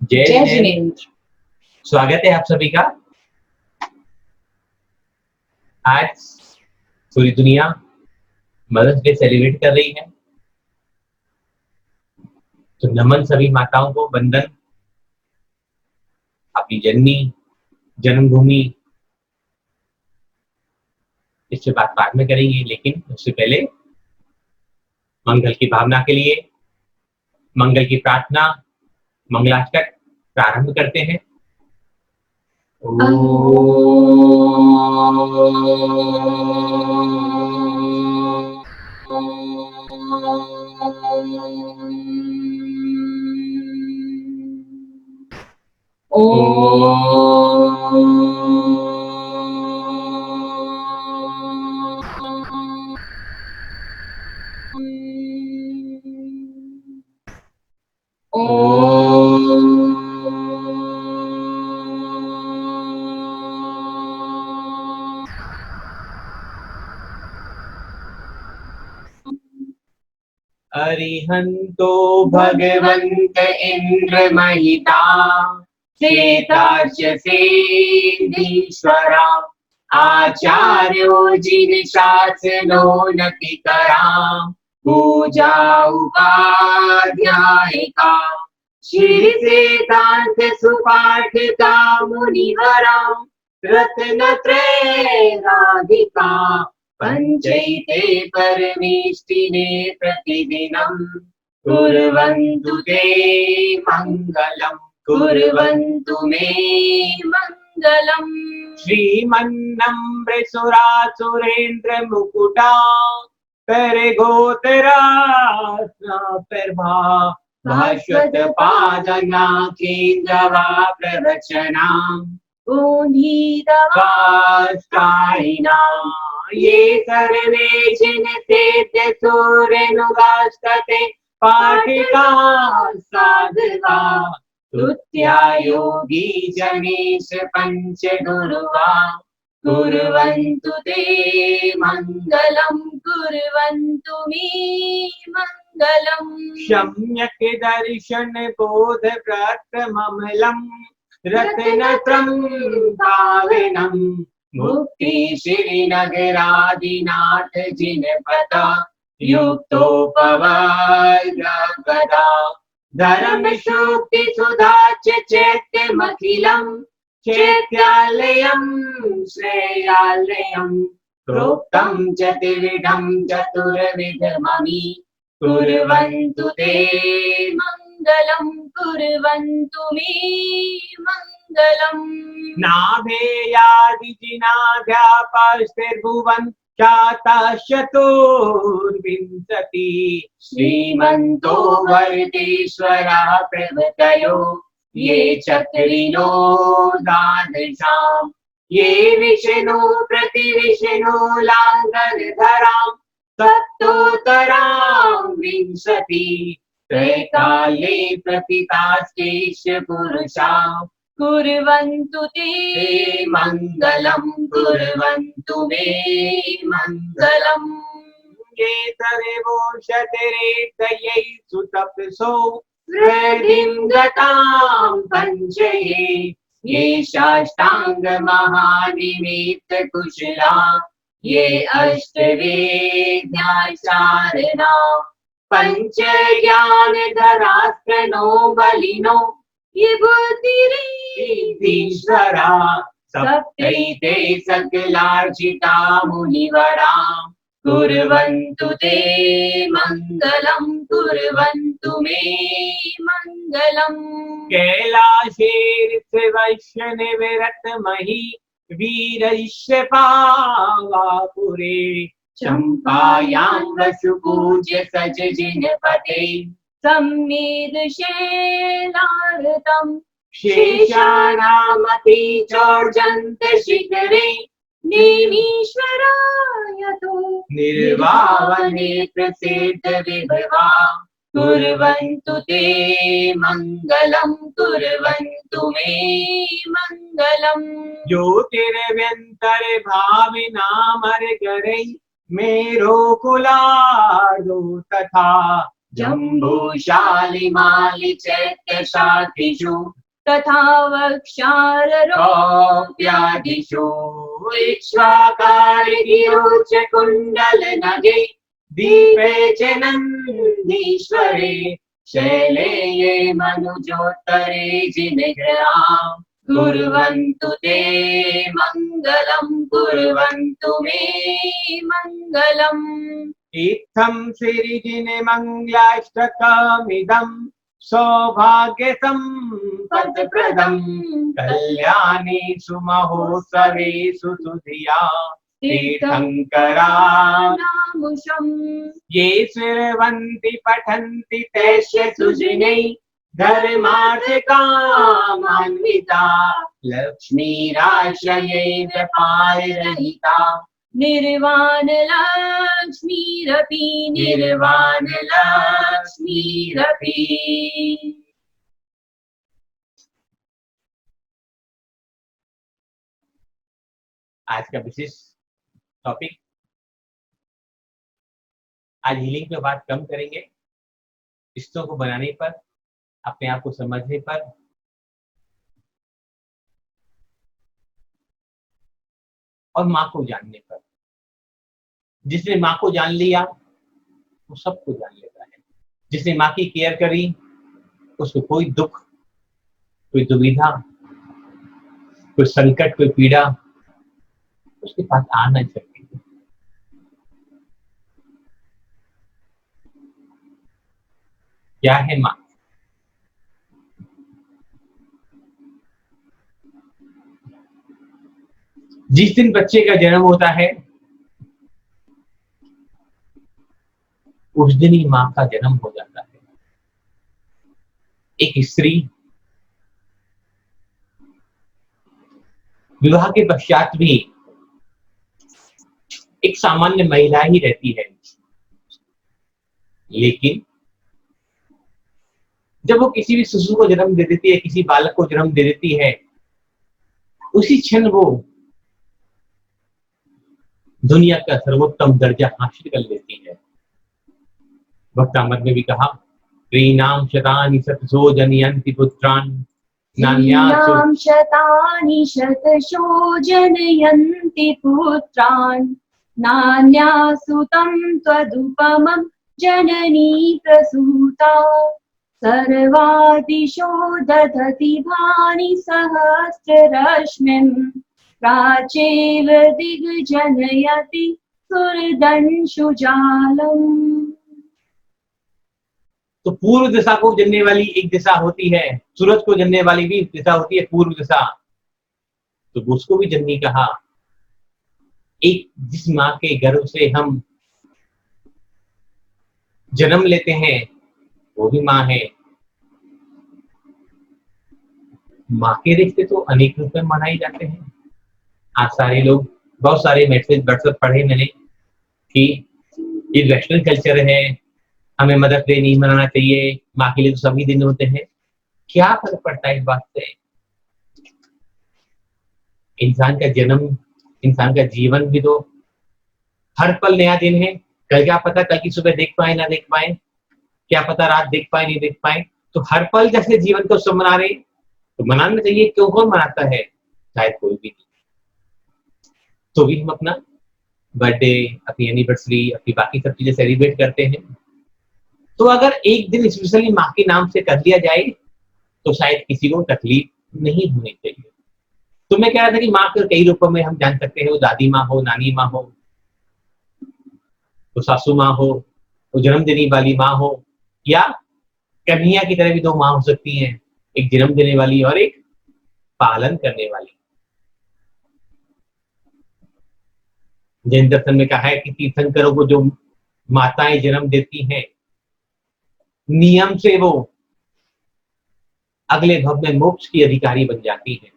जय जय जिनेंद्र। जिनेंद्र। स्वागत है आप सभी का। आज पूरी दुनिया मदर्स डे सेलिब्रेट कर रही है, तो नमन सभी माताओं को, वंदन। अपनी जननी जन्मभूमि इससे बात बाद में करेंगे, लेकिन उससे पहले मंगल की भावना के लिए मंगल की प्रार्थना, मंगलाष्टक प्रारंभ करते हैं। अरिहंतो भगवंत इंद्र महिता चेतार्चसेदीश्वरा आचार्यो जिन शासनो नतिकरा पूजा उपाध्यायिका श्रीसेतांत सुपाठिका मुनिवरा रत्नत्रयराधिका पंचैते परमेष्टिने प्रतिदिनं कुर्वन्तु ते मङ्गलम्, कुर्वन्तु मे मङ्गलम्। श्रीमन्नम्रसुरासुरेन्द्र मुकुटा करगोतरा प्रभा भास्वत पादना केन्द्रवा प्रवचना ऊंधीदवास्कारिणा ये सर्वे जिनते सूर्यनुगास्तते पाठिका साधवा तुत्या योगी जनेश पंच गुरुवा कुर्वन्तु ते मङ्गलम्, कुर्वन्तु मे मङ्गलम्। सम्यक् दर्शन बोध प्रक्रममलम् रत्नत्रं पावनम् मुक्ति श्रीनगरादिनाथ जिनपता युक्तोपवर्गदा धर्म शुक्ति सुधा चैत्यमखिलम् चैत्यालयं श्रेयालयं प्रोक्तं चतुर्विधं चतुर्विधममि कुर्वन्तु ते मङ्गलम्, कुर्वन्तु मे मङ्गलम्। नाभेयादिजिनाध्यापास्तिर्भुवन् चातश्चतुर्विंशति श्रीमन्तो वर्तेश्वरः प्रभृतयो ये चक्रिणो द्वादशाम् ये विष्णु प्रतिविष्णु लाङ्गलधराम् सप्तोत्तरां विंशति त्रैकाले प्रतितास्तेष पुरुषा कुर्वन्तु ते मङ्गलम्, कुर्वन्तु मे मङ्गलम्। ये सर्वोषतिरेतयै सुतपसो वृद्धिं गतां पञ्चये ये साष्टांग महानिमित्त कुशला ये अष्टवेद्याचारणा पंच ज्ञान धरास्त्रो बलिनो ये बुद्धिरीश्वरा सप्तैते सकलार्चिता मुनिवरा कुर्वन्तु ते मङ्गलम्, कुर्वन्तु मे मङ्गलम्। कैलाशेर्वैश्यनिविरत मही वीरस्य पावापुरे चम्पायां वसुपूज्य सज जिनपते सम्मेदशैलार्तम् शेषाणामपि चोर्जन्त शिखरे नेमीश्वराय तु निर्वावने प्रसिद्ध विभवा कुर्वन्तु ते मङ्गलम्, कुर्वन्तु मे मङ्गलम्। ज्योतिर्व्यन्तर भाविनामर्गरै मेरो कुलादो तथा जम्बूशालिमालि चैत्यशातिषु तथा वक्षारोप्यादिषु इक्ष्वाकारिगिरोच कुण्डलनगे दीपे च नन्दीश्वरे शैले ये मनुजोत्तरे जिनिग्रहां कुर्वन्तु ते मङ्गलं कुर्वन्तु मे मङ्गलम्। इत्थं सिरिजिने मङ्गलाष्टकमिदं सौभाग्य सम्पत्प्रदं कल्याणी सुमहोत्सवेषु सुधिया तीर्थंकरानामुषम् ये श्रवन्ति पठन्ति तैश्च सुजिने धर्मार्थकामान्विता लक्ष्मीराश्रये पारहिता निर्वाणलक्ष्मीरपि निर्वाणलक्ष्मीरपि। आज का विशेष टॉपिक, आज हीलिंग पे बात कम करेंगे, रिश्तों को बनाने पर, अपने आप को समझने पर, और माँ को जानने पर। जिसने माँ को जान लिया वो सबको जान लेता है। जिसने माँ की केयर करी उसको कोई दुख, कोई दुविधा, कोई संकट, कोई पीड़ा उसके पास आ नहीं सकती। क्या है माँ? जिस दिन बच्चे का जन्म होता है उस दिन ही माँ का जन्म हो जाता है। एक स्त्री विवाह के पश्चात भी एक सामान्य महिला ही रहती है, लेकिन जब वो किसी भी शिशु को जन्म दे देती है, किसी बालक को जन्म दे देती है, उसी क्षण वो दुनिया का सर्वोत्तम दर्जा हासिल कर लेती है। भक्तामृत में भी कहा, प्रीणाम शतानि शतशो जनयन्ति पुत्रान् नान्यां शतानि शतशो जनयन्ति पुत्रान् नान्यासुतं त्वदुपमं जननी प्रसूता सर्वादिशो दधति भानि सहस्ररश्मिं प्राचेव दिग्जनयति सुहृदंशुजालम्। तो पूर्व दिशा को जनने वाली एक दिशा होती है, सूरज को जनने वाली भी दिशा होती है पूर्व दिशा, तो उसको भी जननी कहा। एक जिस माँ के गर्भ से हम जन्म लेते हैं वो भी माँ है। माँ के रिश्ते तो अनेक रूप में मनाए जाते हैं। आज सारे लोग, बहुत सारे मैसेज व्हाट्सएप पढ़े मैंने कि ये वेस्टर्न कल्चर है, हमें मदर्स डे नहीं मनाना चाहिए, माँ के लिए तो सभी दिन होते हैं। क्या फर्क पड़ता है इस बात से? इंसान का जन्म, इंसान का जीवन भी तो हर पल नया दिन है। कल क्या पता कल की सुबह देख पाए ना देख पाए, क्या पता रात देख पाए नहीं देख पाए। तो हर पल जैसे जीवन को सब मना रहे तो मनाना चाहिए। क्यों, कौन मनाता है? शायद कोई भी नहीं। तो भी हम अपना बर्थडे, अपनी एनिवर्सरी, अपनी बाकी सब चीजें सेलिब्रेट करते हैं। तो अगर एक दिन स्पेशली माँ के नाम से कर लिया जाए तो शायद किसी को तकलीफ नहीं होनी चाहिए। तो मैं कह रहा था कि माँ के कई रूपों में हम जान सकते हैं। वो दादी माँ हो, नानी माँ हो, वो सासू माँ हो, वो जन्म देने वाली माँ हो, या कन्हैया की तरह भी दो माँ हो सकती हैं, एक जन्म देने वाली और एक पालन करने वाली। जैन दर्शन में कहा है कि तीर्थंकरों को जो माताएं जन्म देती हैं, नियम से वो अगले भव में मोक्ष की अधिकारी बन जाती है।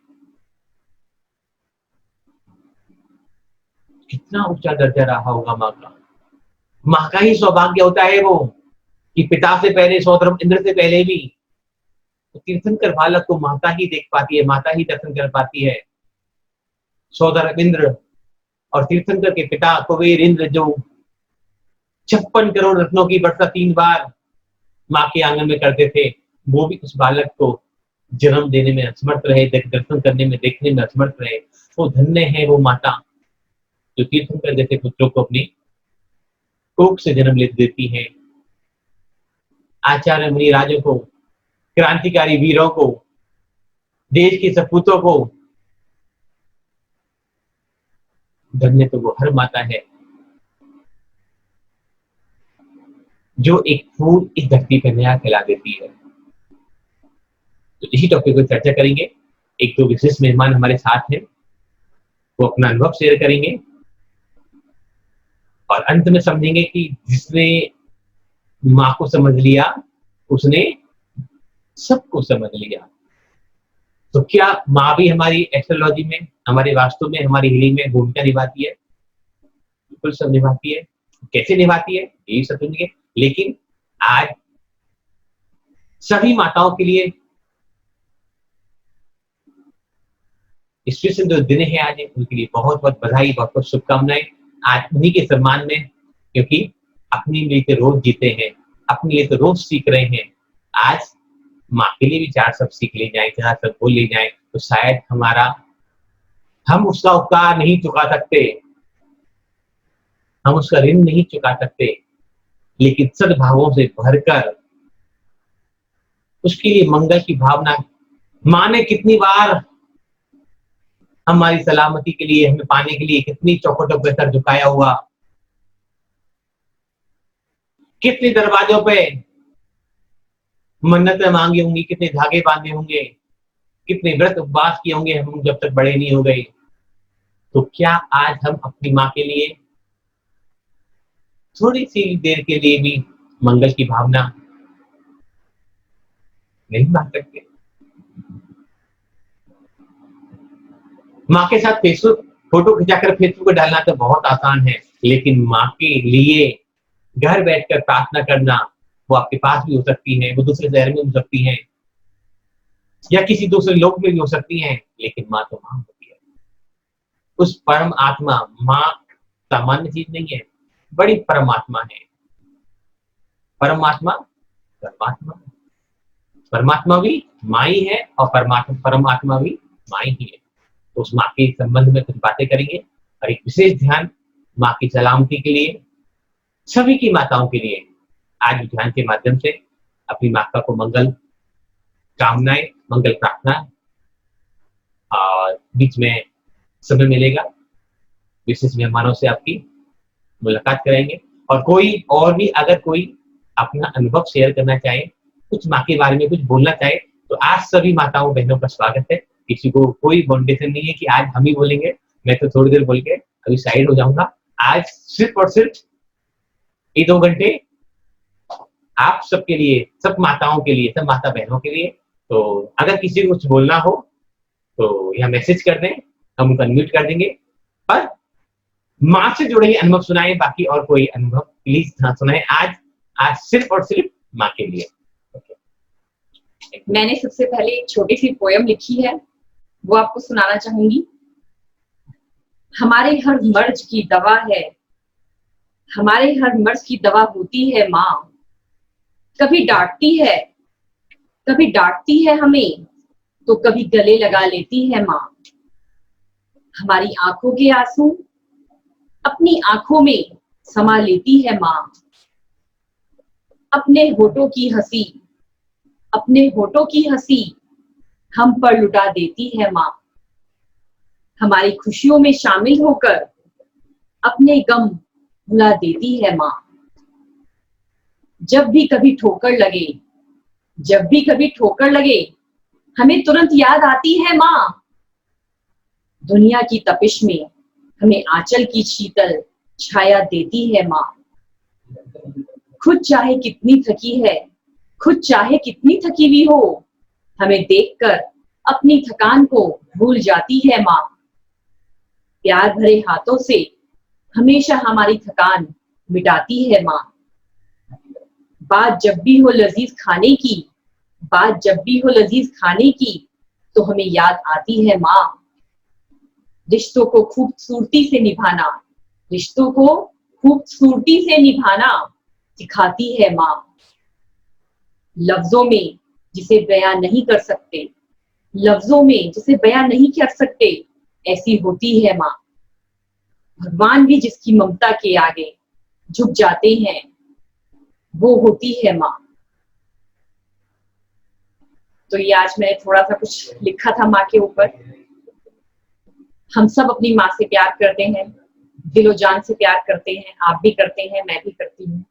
कितना ऊंचा दर्जा रहा होगा माँ का। माँ का ही सौभाग्य होता है वो कि पिता से पहले, सौधर्म इंद्र से पहले भी तो तीर्थंकर बालक को माता ही देख पाती है, माता ही दर्शन कर पाती है। सौधर्म इंद्र और तीर्थंकर के पिता कुबेर इंद्र जो 56 करोड़ रत्नों की वर्षा 3 बार माँ के आंगन में करते थे, वो भी उस बालक को जन्म देने में असमर्थ रहे, दर्शन करने में, देखने में असमर्थ रहे। वो धन्य है वो माता जो तीर्थंकर जैसे पुत्रों को अपनी कोख से जन्म ले देती है। आचार्य मुनिराजों को, क्रांतिकारी वीरों को, देश के सपूतों को, धन्य तो वो हर माता है जो एक फूल इस धरती पर नया खिला देती है। तो इसी टॉपिक पर चर्चा करेंगे। एक दो विशेष मेहमान हमारे साथ हैं, वो अपना अनुभव शेयर करेंगे और अंत में समझेंगे कि जिसने माँ को समझ लिया उसने सबको समझ लिया। तो क्या माँ भी हमारी एस्ट्रोलॉजी में, हमारे वास्तु में, हमारी हीलिंग में भूमिका निभाती है? बिल्कुल सब निभाती है। कैसे निभाती है यही समझेंगे। लेकिन आज सभी माताओं के लिए स्पेशल जो दिन है आज, उनके लिए बहुत बहुत बधाई, बहुत बहुत शुभकामनाएं आज उन्हीं के सम्मान में, क्योंकि अपने लिए तो रोज जीते हैं, अपने लिए तो रोज सीख रहे हैं। आज माँ के लिए भी 4 शब्द सीख ले जाए, 4 शब्द बोल ले जाए, तो शायद हम उसका उपकार नहीं चुका सकते, हम उसका ऋण नहीं चुका सकते, लेकिन सद्भावों से भरकर उसके लिए मंगल की भावना, माँ ने कितनी बार हमारी सलामती के लिए, हमें पाने के लिए कितनी चौखटों पे सर झुकाया हुआ, कितने दरवाजों पे मन्नतें मांगी होंगी, कितने धागे बांधे होंगे, कितने व्रत उपवास किए होंगे हम जब तक बड़े नहीं हो गए। तो क्या आज हम अपनी माँ के लिए थोड़ी सी देर के लिए भी मंगल की भावना नहीं मांग सकते? माँ के साथ फेसबुक फोटो खिंचाकर फेसबुक पर डालना तो बहुत आसान है, लेकिन माँ के लिए घर बैठकर प्रार्थना करना, वो आपके पास भी हो सकती है, वो दूसरे शहर में हो सकती है, या किसी दूसरे लोक में भी हो सकती है, लेकिन माँ तो माँ होती है। उस परम आत्मा, माँ सामान्य चीज नहीं है, बड़ी परमात्मा है। परमात्मा परमात्मा परमात्मा भी माँ ही है और परमात्मा भी माँ ही है। तो उस माँ के संबंध में कुछ बातें करेंगे और एक विशेष ध्यान माँ की सलामती के लिए, सभी की माताओं के लिए आज ध्यान के माध्यम से अपनी माता को मंगल कामनाएं, मंगल प्रार्थना, और बीच में समय मिलेगा विशेष मेहमानों से आपकी मुलाकात कराएंगे। और कोई और भी अगर कोई अपना अनुभव शेयर करना चाहे, कुछ माँ के बारे में कुछ बोलना चाहे, तो आज सभी माताओं बहनों का स्वागत है। किसी को कोई बाउंडेशन नहीं है कि आज हम ही बोलेंगे, मैं तो थोड़ी देर बोल के अभी साइड हो जाऊंगा। आज सिर्फ और सिर्फ ये 2 घंटे आप सबके लिए, सब माताओं के लिए, सब माता बहनों के लिए। तो अगर किसी को कुछ बोलना हो तो यह मैसेज कर दें, हम उनको अनम्यूट कर देंगे। पर माँ से जुड़े अनुभव सुनाए, बाकी और कोई अनुभव प्लीज ना सुनाए। आज सिर्फ और सिर्फ माँ के लिए। मैंने सबसे पहले एक छोटी सी पोयम लिखी है, वो आपको सुनाना चाहूंगी। हमारे हर मर्ज की दवा है, हमारे हर मर्ज की दवा होती है माँ। कभी डांटती है हमें, तो कभी गले लगा लेती है माँ। हमारी आंखों के आंसू अपनी आंखों में समा लेती है माँ। अपने होठों की हंसी हम पर लुटा देती है माँ। हमारी खुशियों में शामिल होकर अपने गम भुला देती है माँ। जब भी कभी ठोकर लगे हमें तुरंत याद आती है माँ। दुनिया की तपिश में हमें आंचल की शीतल छाया देती है माँ। खुद चाहे कितनी थकी हुई हो, हमें देखकर अपनी थकान को भूल जाती है माँ। प्यार भरे हाथों से हमेशा हमारी थकान मिटाती है माँ। बात जब भी हो लजीज खाने की तो हमें याद आती है माँ। रिश्तों को खूबसूरती से निभाना सिखाती है माँ। लफ्जों में जिसे बयां नहीं कर सकते, लफ्जों में जिसे बयां नहीं कर सकते, ऐसी होती है माँ। भगवान भी जिसकी ममता के आगे झुक जाते हैं, वो होती है माँ। तो ये आज मैंने थोड़ा सा कुछ लिखा था माँ के ऊपर। हम सब अपनी माँ से प्यार करते हैं, दिलो जान से प्यार करते हैं, आप भी करते हैं, मैं भी करती हूँ,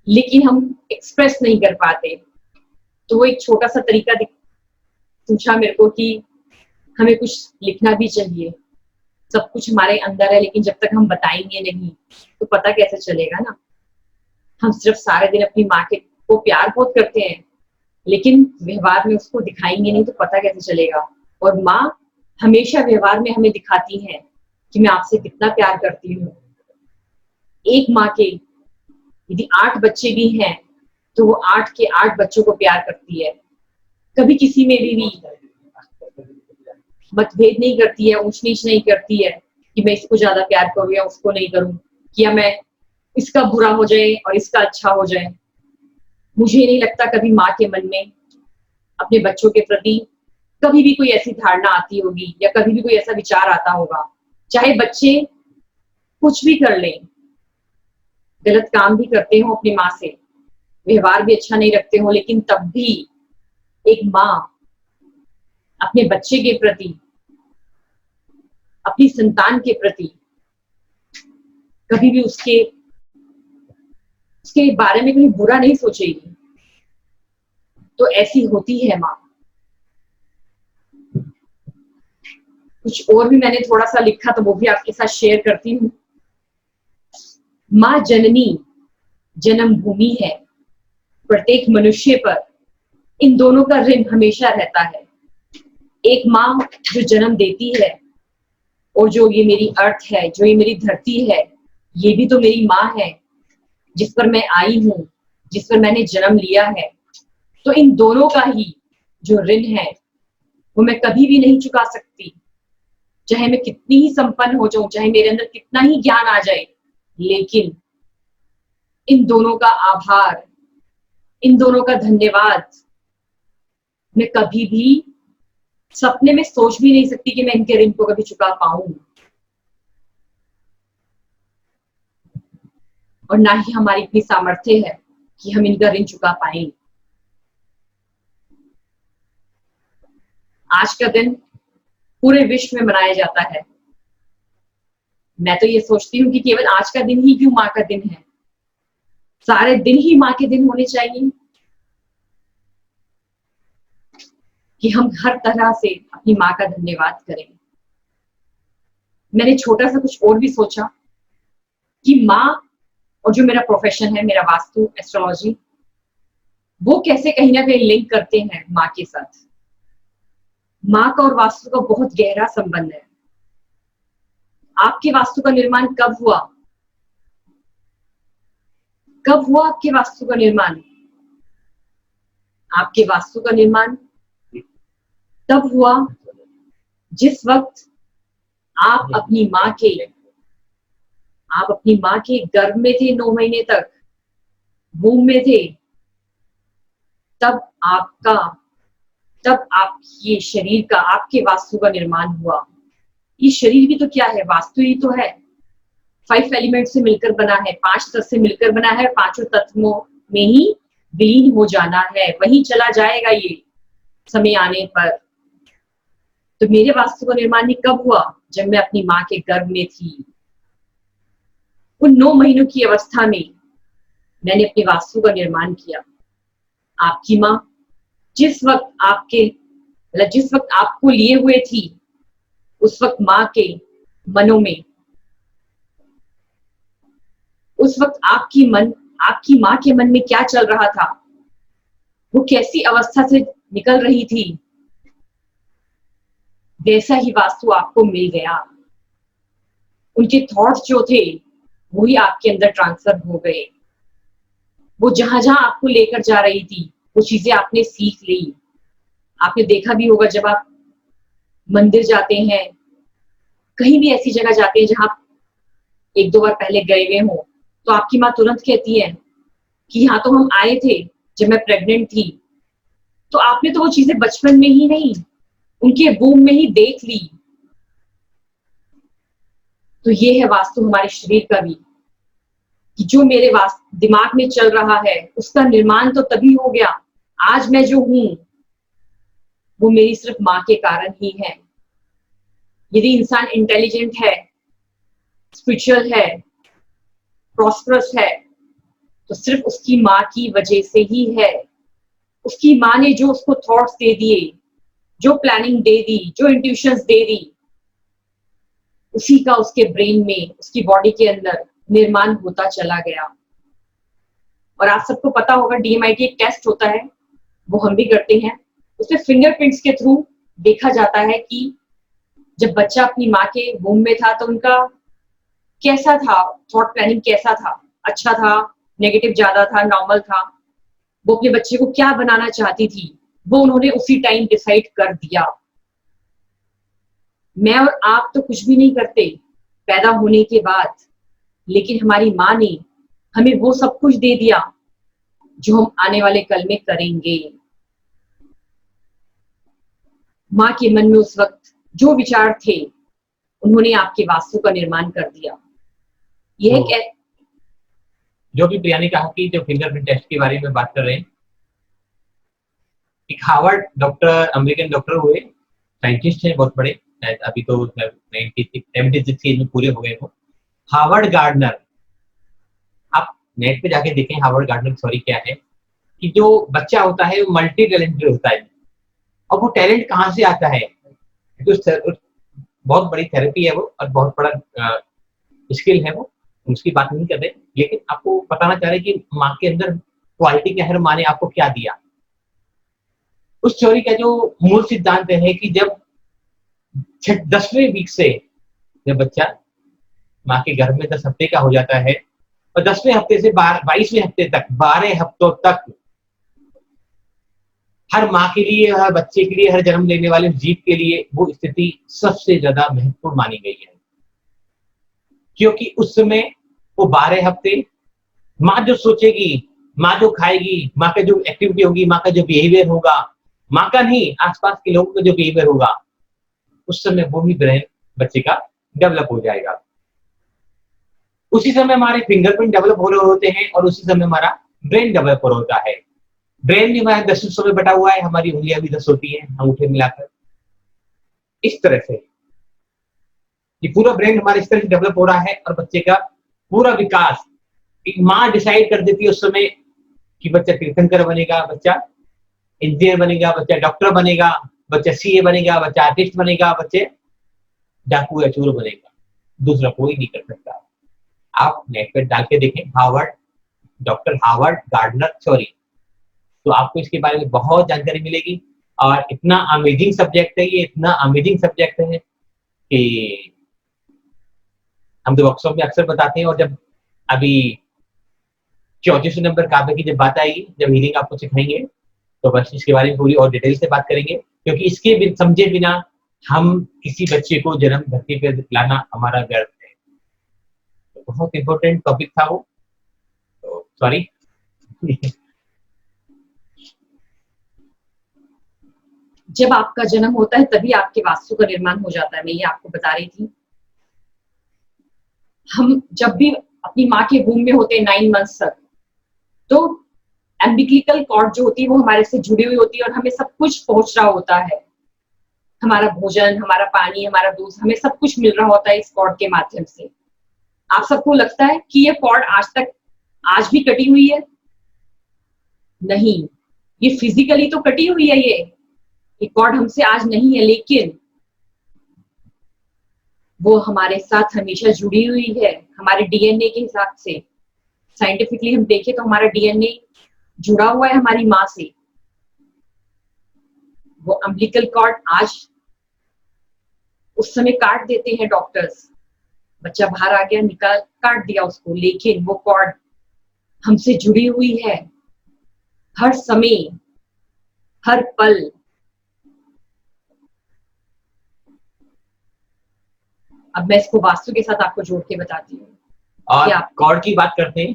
लेकिन हम एक्सप्रेस नहीं कर पाते। तो वो एक छोटा सा तरीका पूछा मेरे को कि हमें कुछ लिखना भी चाहिए। सब कुछ हमारे अंदर है, लेकिन जब तक हम बताएंगे नहीं तो पता कैसे चलेगा ना। हम सिर्फ सारे दिन अपनी माँ के को प्यार बहुत करते हैं, लेकिन व्यवहार में उसको दिखाएंगे नहीं तो पता कैसे चलेगा। और माँ हमेशा व्यवहार में हमें दिखाती है कि मैं आपसे कितना प्यार करती हूँ। एक माँ के यदि 8 बच्चे भी हैं तो वो 8 के 8 बच्चों को प्यार करती है। कभी किसी में भी मतभेद नहीं करती है, ऊंच नीच नहीं करती है कि मैं इसको ज्यादा प्यार करूँ या उसको नहीं करूँ, कि या मैं इसका बुरा हो जाए और इसका अच्छा हो जाए। मुझे नहीं लगता कभी माँ के मन में अपने बच्चों के प्रति कभी भी कोई ऐसी धारणा आती होगी या कभी भी कोई ऐसा विचार आता होगा। चाहे बच्चे कुछ भी कर लें, गलत काम भी करते हो अपनी माँ से, व्यवहार भी अच्छा नहीं रखते हो, लेकिन तब भी एक माँ अपने बच्चे के प्रति, अपनी संतान के प्रति कभी भी उसके बारे में कहीं बुरा नहीं सोचेगी। तो ऐसी होती है माँ। कुछ और भी मैंने थोड़ा सा लिखा तो वो भी आपके साथ शेयर करती हूँ। माँ जननी जन्मभूमि है, प्रत्येक मनुष्य पर इन दोनों का ऋण हमेशा रहता है। एक माँ जो जन्म देती है और जो ये मेरी अर्थ है, जो ये मेरी धरती है, ये भी तो मेरी माँ है जिस पर मैं आई हूँ, जिस पर मैंने जन्म लिया है। तो इन दोनों का ही जो ऋण है वो मैं कभी भी नहीं चुका सकती। चाहे मैं कितनी ही संपन्न हो जाऊं, चाहे मेरे अंदर कितना ही ज्ञान आ जाए, लेकिन इन दोनों का आभार, इन दोनों का धन्यवाद मैं कभी भी सपने में सोच भी नहीं सकती कि मैं इनके ऋण को कभी चुका पाऊं। और ना ही हमारी इतनी सामर्थ्य है कि हम इनका ऋण चुका पाए। आज का दिन पूरे विश्व में मनाया जाता है। मैं तो ये सोचती हूँ कि केवल आज का दिन ही क्यों माँ का दिन है, सारे दिन ही माँ के दिन होने चाहिए, कि हम हर तरह से अपनी माँ का धन्यवाद करें। मैंने छोटा सा कुछ और भी सोचा कि माँ और जो मेरा प्रोफेशन है, मेरा वास्तु एस्ट्रोलॉजी, वो कैसे कहीं ना कहीं लिंक करते हैं माँ के साथ। माँ का और वास्तु का बहुत गहरा संबंध है। आपके वास्तु का निर्माण कब हुआ? कब हुआ आपके वास्तु का निर्माण? आपके वास्तु का निर्माण तब हुआ जिस वक्त आप अपनी माँ के गर्भ में थे, 9 महीने तक वूम में थे। तब ये शरीर का, आपके वास्तु का निर्माण हुआ। ये शरीर भी तो क्या है? वास्तु ही तो है। 5 एलिमेंट से मिलकर बना है, 5 तत्व से मिलकर बना है, 5 तत्वों में ही विलीन हो जाना है, वहीं चला जाएगा ये समय आने पर। तो मेरे वास्तु का निर्माण ही कब हुआ? जब मैं अपनी माँ के गर्भ में थी। उन 9 महीनों की अवस्था में मैंने अपने वास्तु का निर्माण किया। आपकी माँ जिस वक्त आपको लिए हुए थी, उस वक्त माँ के मनों में, उस वक्त आपकी माँ के मन में क्या चल रहा था, वो कैसी अवस्था से निकल रही थी, वैसा ही वास्तु आपको मिल गया। उनके थॉट्स जो थे वो ही आपके अंदर ट्रांसफर हो गए। वो जहां जहां आपको लेकर जा रही थी वो चीजें आपने सीख ली। आपने देखा भी होगा जब आप मंदिर जाते हैं, कहीं भी ऐसी जगह जाते हैं जहां आप 1-2 बार पहले गए हुए हो, तो आपकी माँ तुरंत कहती है कि यहाँ तो हम आए थे जब मैं प्रेग्नेंट थी, तो आपने तो वो चीजें बचपन में ही नहीं, उनके वूम में ही देख ली। तो ये है वास्तु हमारे शरीर का भी, कि जो मेरे दिमाग में चल रहा है उसका निर्माण तो तभी हो गया। आज मैं जो हूं वो मेरी सिर्फ माँ के कारण ही है। यदि इंसान इंटेलिजेंट है, स्पिरिचुअल है, प्रॉस्परस है, तो सिर्फ उसकी माँ की वजह से ही है। उसकी माँ ने जो उसको थॉट्स दे दिए, जो प्लानिंग दे दी, जो इंट्यूशंस दे दी, उसी का उसके ब्रेन में, उसकी बॉडी के अंदर निर्माण होता चला गया। और आप सबको पता होगा DMIT एक टेस्ट होता है, वो हम भी करते हैं। उसमें फिंगरप्रिंट्स के थ्रू देखा जाता है कि जब बच्चा अपनी माँ के वूम में था तो उनका कैसा था, थॉट प्लानिंग कैसा था, अच्छा था, नेगेटिव ज्यादा था, नॉर्मल था, वो अपने बच्चे को क्या बनाना चाहती थी, वो उन्होंने उसी टाइम डिसाइड कर दिया। मैं और आप तो कुछ भी नहीं करते पैदा होने के बाद, लेकिन हमारी माँ ने हमें वो सब कुछ दे दिया जो हम आने वाले कल में करेंगे। माँ के मन में उस वक्त जो विचार थे, उन्होंने आपके वास्तु का निर्माण कर दिया। यह तो जो भी प्रिया ने कहा कि जो फिंगरप्रिंट टेस्ट के बारे में बात कर रहे हैं, एक हार्वर्ड डॉक्टर, अमेरिकन डॉक्टर हुए, साइंटिस्ट हैं बहुत बड़े, शायद अभी तो 76 एज में पूरे हो गए वो, हार्वर्ड गार्डनर। आप नेट पे जाके देखें हार्वर्ड गार्डनर सॉरी क्या है, कि जो बच्चा होता है वो मल्टी टैलेंटेड होता है। और वो टैलेंट कहाँ से आता है, तो बहुत बड़ी थेरेपी है वो, और बहुत बड़ा स्किल है वो, उसकी बात नहीं कर रहे, लेकिन आपको बताना चाह रहे कि माँ के अंदर क्वालिटी क्या है, माँ ने आपको क्या दिया। उस थ्योरी का जो मूल सिद्धांत है कि जब 10वें वीक से जब बच्चा माँ के गर्भ में 10 हफ्ते का हो जाता है, और 10वें हफ्ते से 22वें हफ्ते तक, 12 हफ्तों तक हर माँ के लिए, हर बच्चे के लिए, हर जन्म लेने वाले जीव के लिए वो स्थिति सबसे ज्यादा महत्वपूर्ण मानी गई है। क्योंकि उस समय वो 12 हफ्ते माँ जो सोचेगी, माँ जो खाएगी, माँ का जो एक्टिविटी होगी, माँ का जो बिहेवियर होगा, माँ का नहीं आसपास के लोगों का जो बिहेवियर होगा, उस समय वो ही ब्रेन बच्चे का डेवलप हो जाएगा। उसी समय हमारे फिंगरप्रिंट डेवलप हो रहे होते हैं, और उसी समय हमारा ब्रेन डेवलप हो रहा होता है। ब्रेन भी हमारा 10 हिस्सों में बटा हुआ है, हमारी उंगलियां भी 10 होती हैं, अंगूठे मिलाकर। इस तरह से ये पूरा ब्रेन हमारे इस तरह से डेवलप हो रहा है, और बच्चे का पूरा विकास एक माँ डिसाइड कर देती है उस समय कि बच्चा तीर्थंकर बनेगा, बच्चा इंजीनियर बनेगा, बच्चा डॉक्टर बनेगा, बच्चा CA बनेगा, बच्चा आर्टिस्ट बनेगा, बच्चे डाकू या चोर बनेगा। दूसरा कोई नहीं कर सकता। आप नेट पर डाल के देखें डॉक्टर हार्वर्ड गार्डनर थ्योरी, तो आपको इसके बारे में बहुत जानकारी मिलेगी। और इतना अमेजिंग सब्जेक्ट है ये, इतना अमेजिंग सब्जेक्ट है कि हम तो वर्कशॉप में अक्सर बताते हैं। और जब अभी 34 नंबर काबे की जब बात आएगी, जब हीलिंग आपको सिखाएंगे, तो बस इसके बारे में पूरी और डिटेल से बात करेंगे, क्योंकि इसके समझे बिना हम किसी बच्चे को जन्म धरती पे लाना हमारा व्यर्थ है। तो बहुत इंपॉर्टेंट टॉपिक था वो, तो सॉरी। जब आपका जन्म होता है तभी आपके वास्तु का निर्माण हो जाता है। मैं ये आपको बता रही थी। हम जब भी अपनी माँ के वूम में होते हैं 9 मंथ्स तक, तो एम्बिलिकल कॉर्ड जो होती है वो हमारे से जुड़ी हुई होती है, और हमें सब कुछ पहुंच रहा होता है। हमारा भोजन, हमारा पानी, हमारा दूध, हमें सब कुछ मिल रहा होता है इस कॉर्ड के माध्यम से। आप सबको लगता है कि ये कॉर्ड आज भी कटी हुई है? नहीं, ये फिजिकली तो कटी हुई है, ये कॉर्ड हमसे आज नहीं है, लेकिन वो हमारे साथ हमेशा जुड़ी हुई है, हमारे DNA के हिसाब से। साइंटिफिकली हम देखें तो हमारा DNA जुड़ा हुआ है हमारी माँ से। वो अम्बिलिकल कॉर्ड आज उस समय काट देते हैं डॉक्टर्स, बच्चा बाहर आ गया, निकाल काट दिया उसको, लेकिन वो कॉर्ड हमसे जुड़ी हुई है हर समय, हर पल। अब मैं इसको वास्तु के साथ आपको जोड़ के बताती हूँ। और कॉर्ड की बात करते हैं,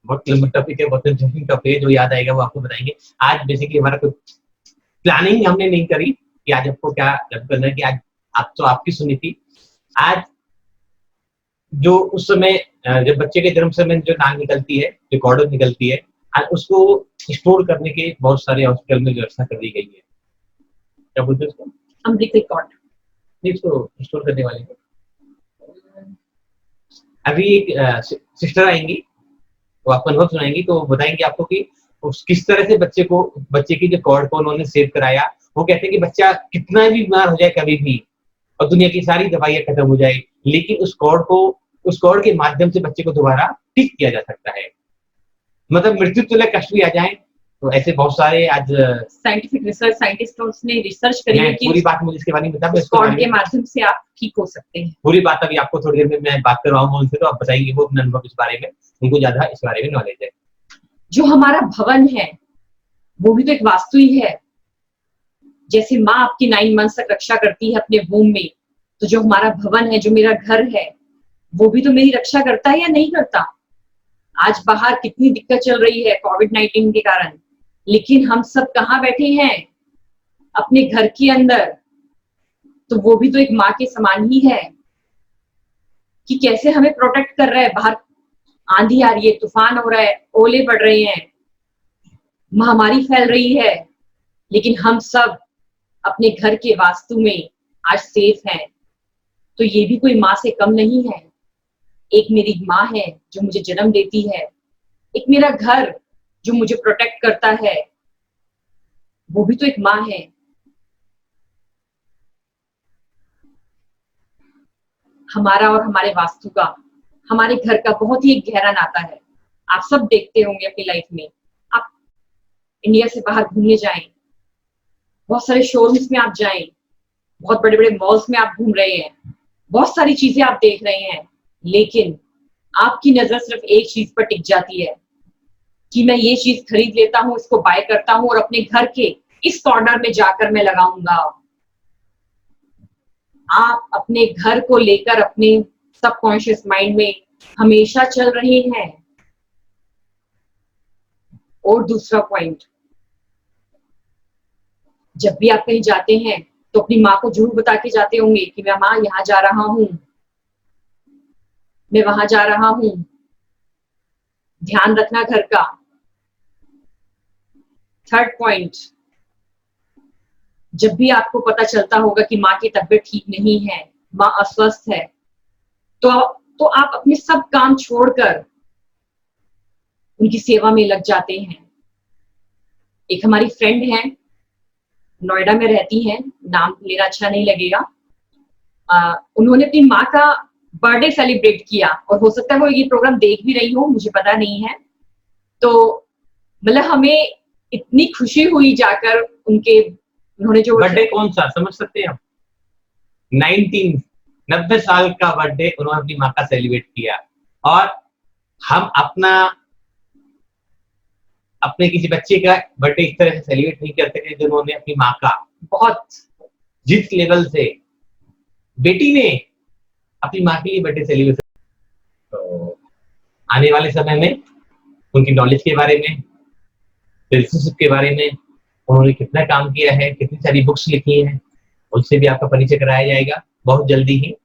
बहुत लंबा टॉपिक है, बहुत इंटरेस्टिंग टॉपिक है, जो याद आएगा वो आपको बताएंगे। आज बेसिकली हमारा कोई प्लानिंग हमने नहीं करी कि आज आपको क्या करना है, कि आज आप तो आपकी सुनी थी। आज जो उस समय जब बच्चे के जन्म समय जो नाक निकलती है, जो कॉर्डन निकलती है, आज उसको स्टोर करने के बहुत सारे हॉस्पिटल में व्यवस्था कर दी गई है। क्या बोलते हैं उसको? अमृत कॉर्ड। नहीं, उसको स्टोर करने वाले को। अभी एक सिस्टर आएंगी, वो आपको अनुभव सुनाएंगी, तो बताएंगे आपको कि किस तरह से बच्चे की जो कॉर्ड को उन्होंने सेव कराया। वो कहते हैं कि बच्चा कितना भी बीमार हो जाए कभी भी, और दुनिया की सारी दवाइयां खत्म हो जाए, लेकिन उस कॉर्ड के माध्यम से बच्चे को दोबारा ठीक किया जा सकता है। मतलब मृत्यु तुल्य कष्ट भी आ जाए, तो ऐसे बहुत सारे आज साइंटिफिक रिसर्च, साइंटिस्टों ने रिसर्च करी है कि पूरी बात मुझे इसके बारे में बता, उस कॉर्ड के माध्यम से आप ठीक हो सकते हैं। पूरी बात अभी आपको थोड़ी देर में मैं बात करवाऊंगा उनसे, तो आप बताएंगे वो अपने अनुभव इस बारे में, उनको ज्यादा इस बारे में नॉलेज है। जो हमारा भवन है वो भी तो एक वास्तु ही है। जैसे माँ आपकी 9 मंथ तक रक्षा करती है अपने वूम में, तो जो हमारा भवन है, जो मेरा घर है, वो भी तो मेरी रक्षा करता है या नहीं करता। आज बाहर कितनी दिक्कत चल रही है कोविड-19 के कारण, लेकिन हम सब कहाँ बैठे हैं? अपने घर के अंदर। तो वो भी तो एक माँ के समान ही है कि कैसे हमें प्रोटेक्ट कर रहा है। बाहर आंधी आ रही है, तूफान हो रहा है, ओले पड़ रहे हैं, महामारी फैल रही है, लेकिन हम सब अपने घर के वास्तु में आज सेफ हैं। तो ये भी कोई माँ से कम नहीं है। एक मेरी माँ है जो मुझे जन्म देती है, एक मेरा घर जो मुझे प्रोटेक्ट करता है, वो भी तो एक माँ है। हमारा और हमारे वास्तु का, हमारे घर का बहुत ही एक गहरा नाता है। आप सब देखते होंगे अपनी लाइफ में, आप इंडिया से बाहर घूमने जाएं, बहुत सारे शोरूम्स में आप जाएं, बहुत बड़े बड़े मॉल्स में आप घूम रहे हैं, बहुत सारी चीजें आप देख रहे हैं, लेकिन आपकी नजर सिर्फ एक चीज पर टिक जाती है कि मैं ये चीज खरीद लेता हूँ, इसको बाय करता हूँ और अपने घर के इस कॉर्नर में जाकर मैं लगाऊंगा। आप अपने घर को लेकर अपने सबकॉन्शियस माइंड में हमेशा चल रहे हैं। और दूसरा पॉइंट, जब भी आप कहीं जाते हैं तो अपनी माँ को जरूर बता के जाते होंगे कि मैं माँ यहाँ जा रहा हूँ, मैं वहां जा रहा हूँ, ध्यान रखना घर का। थर्ड पॉइंट, जब भी आपको पता चलता होगा कि माँ की तबीयत ठीक नहीं है, माँ अस्वस्थ है, तो आप अपने सब काम छोड़कर उनकी सेवा में लग जाते हैं। एक हमारी फ्रेंड है, नोएडा में रहती हैं, नाम लेना अच्छा नहीं लगेगा। उन्होंने अपनी माँ का बर्थडे सेलिब्रेट किया, और हो सकता है वो ये प्रोग्राम देख भी रही हो, मुझे पता नहीं है। तो मतलब हमें इतनी खुशी हुई जाकर उन्होंने जो बर्थडे कौन सा समझ सकते हैं आप? 90 साल का बर्थडे उन्होंने अपनी माँ का सेलिब्रेट किया, और हम अपने किसी बच्चे का बर्थडे इस तरह से सेलिब्रेट नहीं करते थे जो उन्होंने अपनी माँ का, बहुत जिस लेवल से बेटी ने अपनी माँ के लिए बर्थडे सेलिब्रेट। तो आने वाले समय में उनकी नॉलेज के बारे में, रिलेशनशिप के बारे में, उन्होंने कितना काम किया है, कितनी सारी बुक्स लिखी हैं, उनसे भी आपका परिचय कराया जाएगा बहुत जल्दी ही।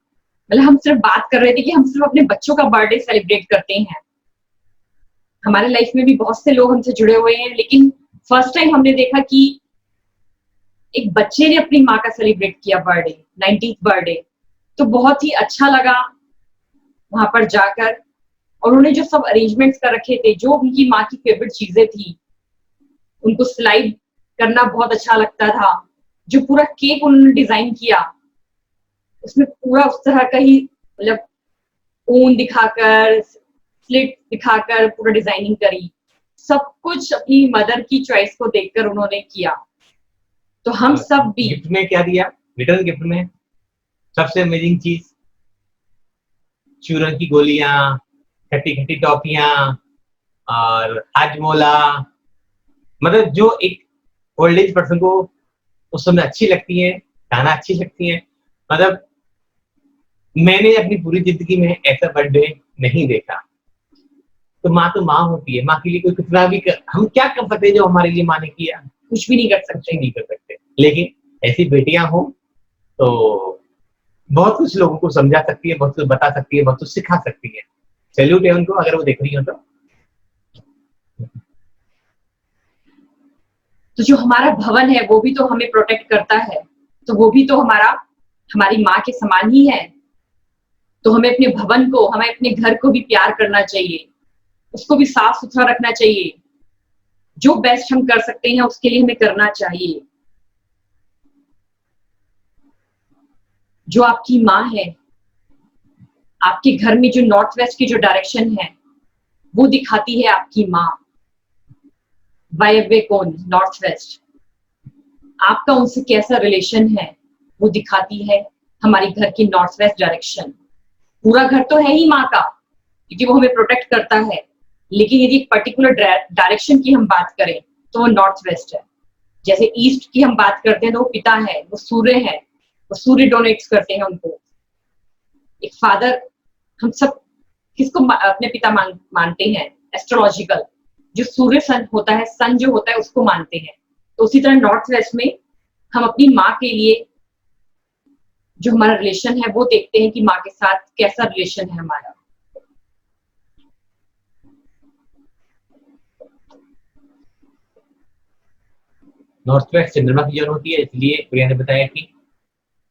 मतलब हम सिर्फ बात कर रहे थे कि हम सिर्फ अपने बच्चों का बर्थडे सेलिब्रेट करते हैं। हमारे लाइफ में भी बहुत से लोग हमसे जुड़े हुए हैं, लेकिन फर्स्ट टाइम हमने देखा कि एक बच्चे ने अपनी माँ का सेलिब्रेट किया बर्थडे, 90th बर्थडे। तो बहुत ही अच्छा लगा वहां पर जाकर, और उन्होंने जो सब अरेंजमेंट्स कर रखे थे, जो उनकी माँ की फेवरेट चीजें थी, उनको स्लाइड करना बहुत अच्छा लगता था। जो पूरा केक उन्होंने डिजाइन किया, उसमें पूरा उस तरह का ही, मतलब ऊन दिखाकर, स्लिट दिखाकर पूरा डिजाइनिंग करी। सब कुछ अपनी मदर की चॉइस को देखकर उन्होंने किया। तो हम सब भी गिफ्ट में क्या दिया? रिटर्न गिफ्ट में सबसे अमेजिंग चीज, चूरन की गोलियां, खट्टी खट्टी टॉफियां और हाजमोला। मतलब जो एक ओल्ड एज पर्सन को उस समय अच्छी लगती है, खाना अच्छी लगती है। मतलब मैंने अपनी पूरी जिंदगी में ऐसा बर्थडे नहीं देखा। तो माँ होती है, माँ के लिए कोई कितना भी हम क्या कर सकते हैं जो हमारे लिए माँ ने किया? कुछ भी नहीं कर कुछ सकते। नहीं कर सकते। लेकिन ऐसी बेटियां हो तो बहुत कुछ लोगों को समझा सकती है, बहुत कुछ बता सकती है, बहुत कुछ सिखा सकती है। सैल्यूट है उनको, अगर वो देख रही हो तो। तो जो हमारा भवन है वो भी तो हमें प्रोटेक्ट करता है, तो वो भी तो हमारी माँ के समान ही है। तो हमें अपने भवन को, हमें अपने घर को भी प्यार करना चाहिए, उसको भी साफ सुथरा रखना चाहिए। जो बेस्ट हम कर सकते हैं उसके लिए हमें करना चाहिए। जो आपकी माँ है, आपके घर में जो नॉर्थ वेस्ट की जो डायरेक्शन है वो दिखाती है आपकी माँ। वायव्य कोण, नॉर्थ वेस्ट, आपका उनसे कैसा रिलेशन है वो दिखाती है हमारी घर की नॉर्थ वेस्ट डायरेक्शन। पूरा घर तो है ही माँ का, क्योंकि वो हमें प्रोटेक्ट करता है, लेकिन यदि एक पर्टिकुलर डायरेक्शन की हम बात करें तो वो नॉर्थ वेस्ट है। जैसे ईस्ट की हम बात करते हैं तो वो पिता है, वो सूर्य है, वो सूर्य डोनेट्स करते हैं उनको। एक फादर, हम सब किसको अपने पिता मानते हैं? एस्ट्रोलॉजिकल, जो सूर्य सन होता है, सन जो होता है उसको मानते हैं। तो उसी तरह नॉर्थ वेस्ट में हम अपनी माँ के लिए जो हमारा रिलेशन है वो देखते हैं कि माँ के साथ कैसा रिलेशन है हमारा। नॉर्थ वेस्ट चंद्रमा की जन होती है, इसलिए प्रिया ने बताया कि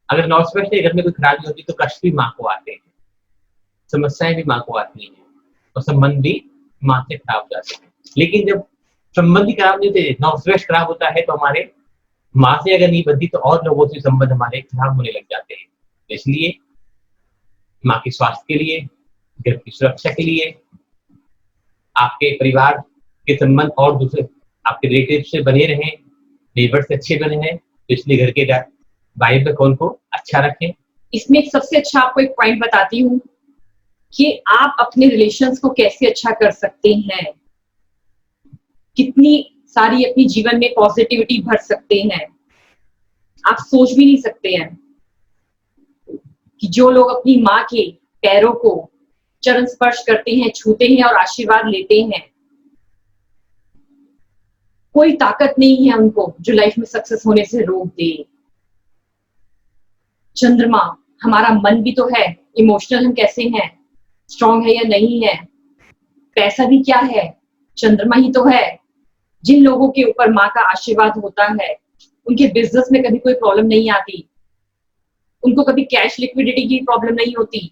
अगर नॉर्थ वेस्ट के घर में कोई खराबी होती है तो कष्ट भी माँ को आते हैं, समस्याएं भी माँ को आती हैं, और संबंध भी माँ से खराब हो जाते हैं। लेकिन जब संबंध ही खराब नहीं होते, नॉर्थ वेस्ट खराब होता है, तो हमारे माँ से अगर नहीं बनती तो और लोगों से संबंध हमारे खराब होने लग जाते हैं। इसलिए माँ के स्वास्थ्य के लिए, घर की सुरक्षा के लिए, आपके परिवार के संबंध और दूसरे आपके रिलेटिव से बने रहें, नेबर से अच्छे बने हैं, तो इसलिए घर के वाइब कोण को अच्छा रखें। इसमें एक सबसे अच्छा आपको एक पॉइंट बताती हूँ कि आप अपने रिलेशंस को कैसे अच्छा कर सकते हैं, कितनी सारी अपनी जीवन में पॉजिटिविटी भर सकते हैं। आप सोच भी नहीं सकते हैं कि जो लोग अपनी माँ के पैरों को चरण स्पर्श करते हैं, छूते हैं और आशीर्वाद लेते हैं, कोई ताकत नहीं है उनको जो लाइफ में सक्सेस होने से रोक दे। चंद्रमा, हमारा मन भी तो है, इमोशनल हम कैसे हैं, स्ट्रांग है या नहीं है। पैसा भी क्या है, चंद्रमा ही तो है। जिन लोगों के ऊपर माँ का आशीर्वाद होता है उनके बिजनेस में कभी कोई प्रॉब्लम नहीं आती, उनको कभी कैश लिक्विडिटी की प्रॉब्लम नहीं होती।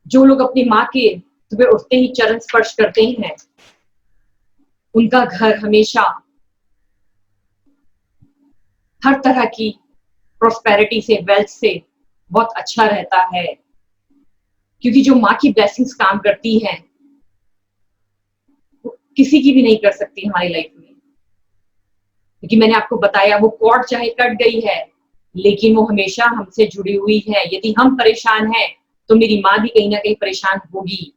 जो लोग अपनी माँ के सुबह उठते ही चरण स्पर्श करते हैं, उनका घर हमेशा हर तरह की प्रोस्पेरिटी से, वेल्थ से बहुत अच्छा रहता है, क्योंकि जो माँ की ब्लेसिंग्स काम करती हैं वो किसी की भी नहीं कर सकती हमारी लाइफ में। क्योंकि मैंने आपको बताया, वो कॉर्ड चाहे कट गई है लेकिन वो हमेशा हमसे जुड़ी हुई है। यदि हम परेशान हैं तो मेरी माँ भी कहीं ना कहीं परेशान होगी,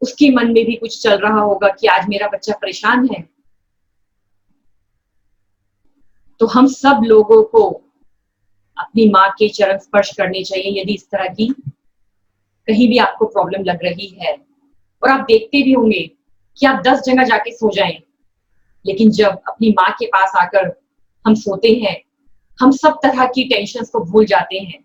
उसके मन में भी कुछ चल रहा होगा कि आज मेरा बच्चा परेशान है। तो हम सब लोगों को अपनी माँ के चरण स्पर्श करने चाहिए यदि इस तरह की कहीं भी आपको प्रॉब्लम लग रही है। और आप देखते भी होंगे कि आप 10 जगह जाके सो जाएं, लेकिन जब अपनी माँ के पास आकर हम सोते हैं, हम सब तरह की टेंशन्स को भूल जाते हैं।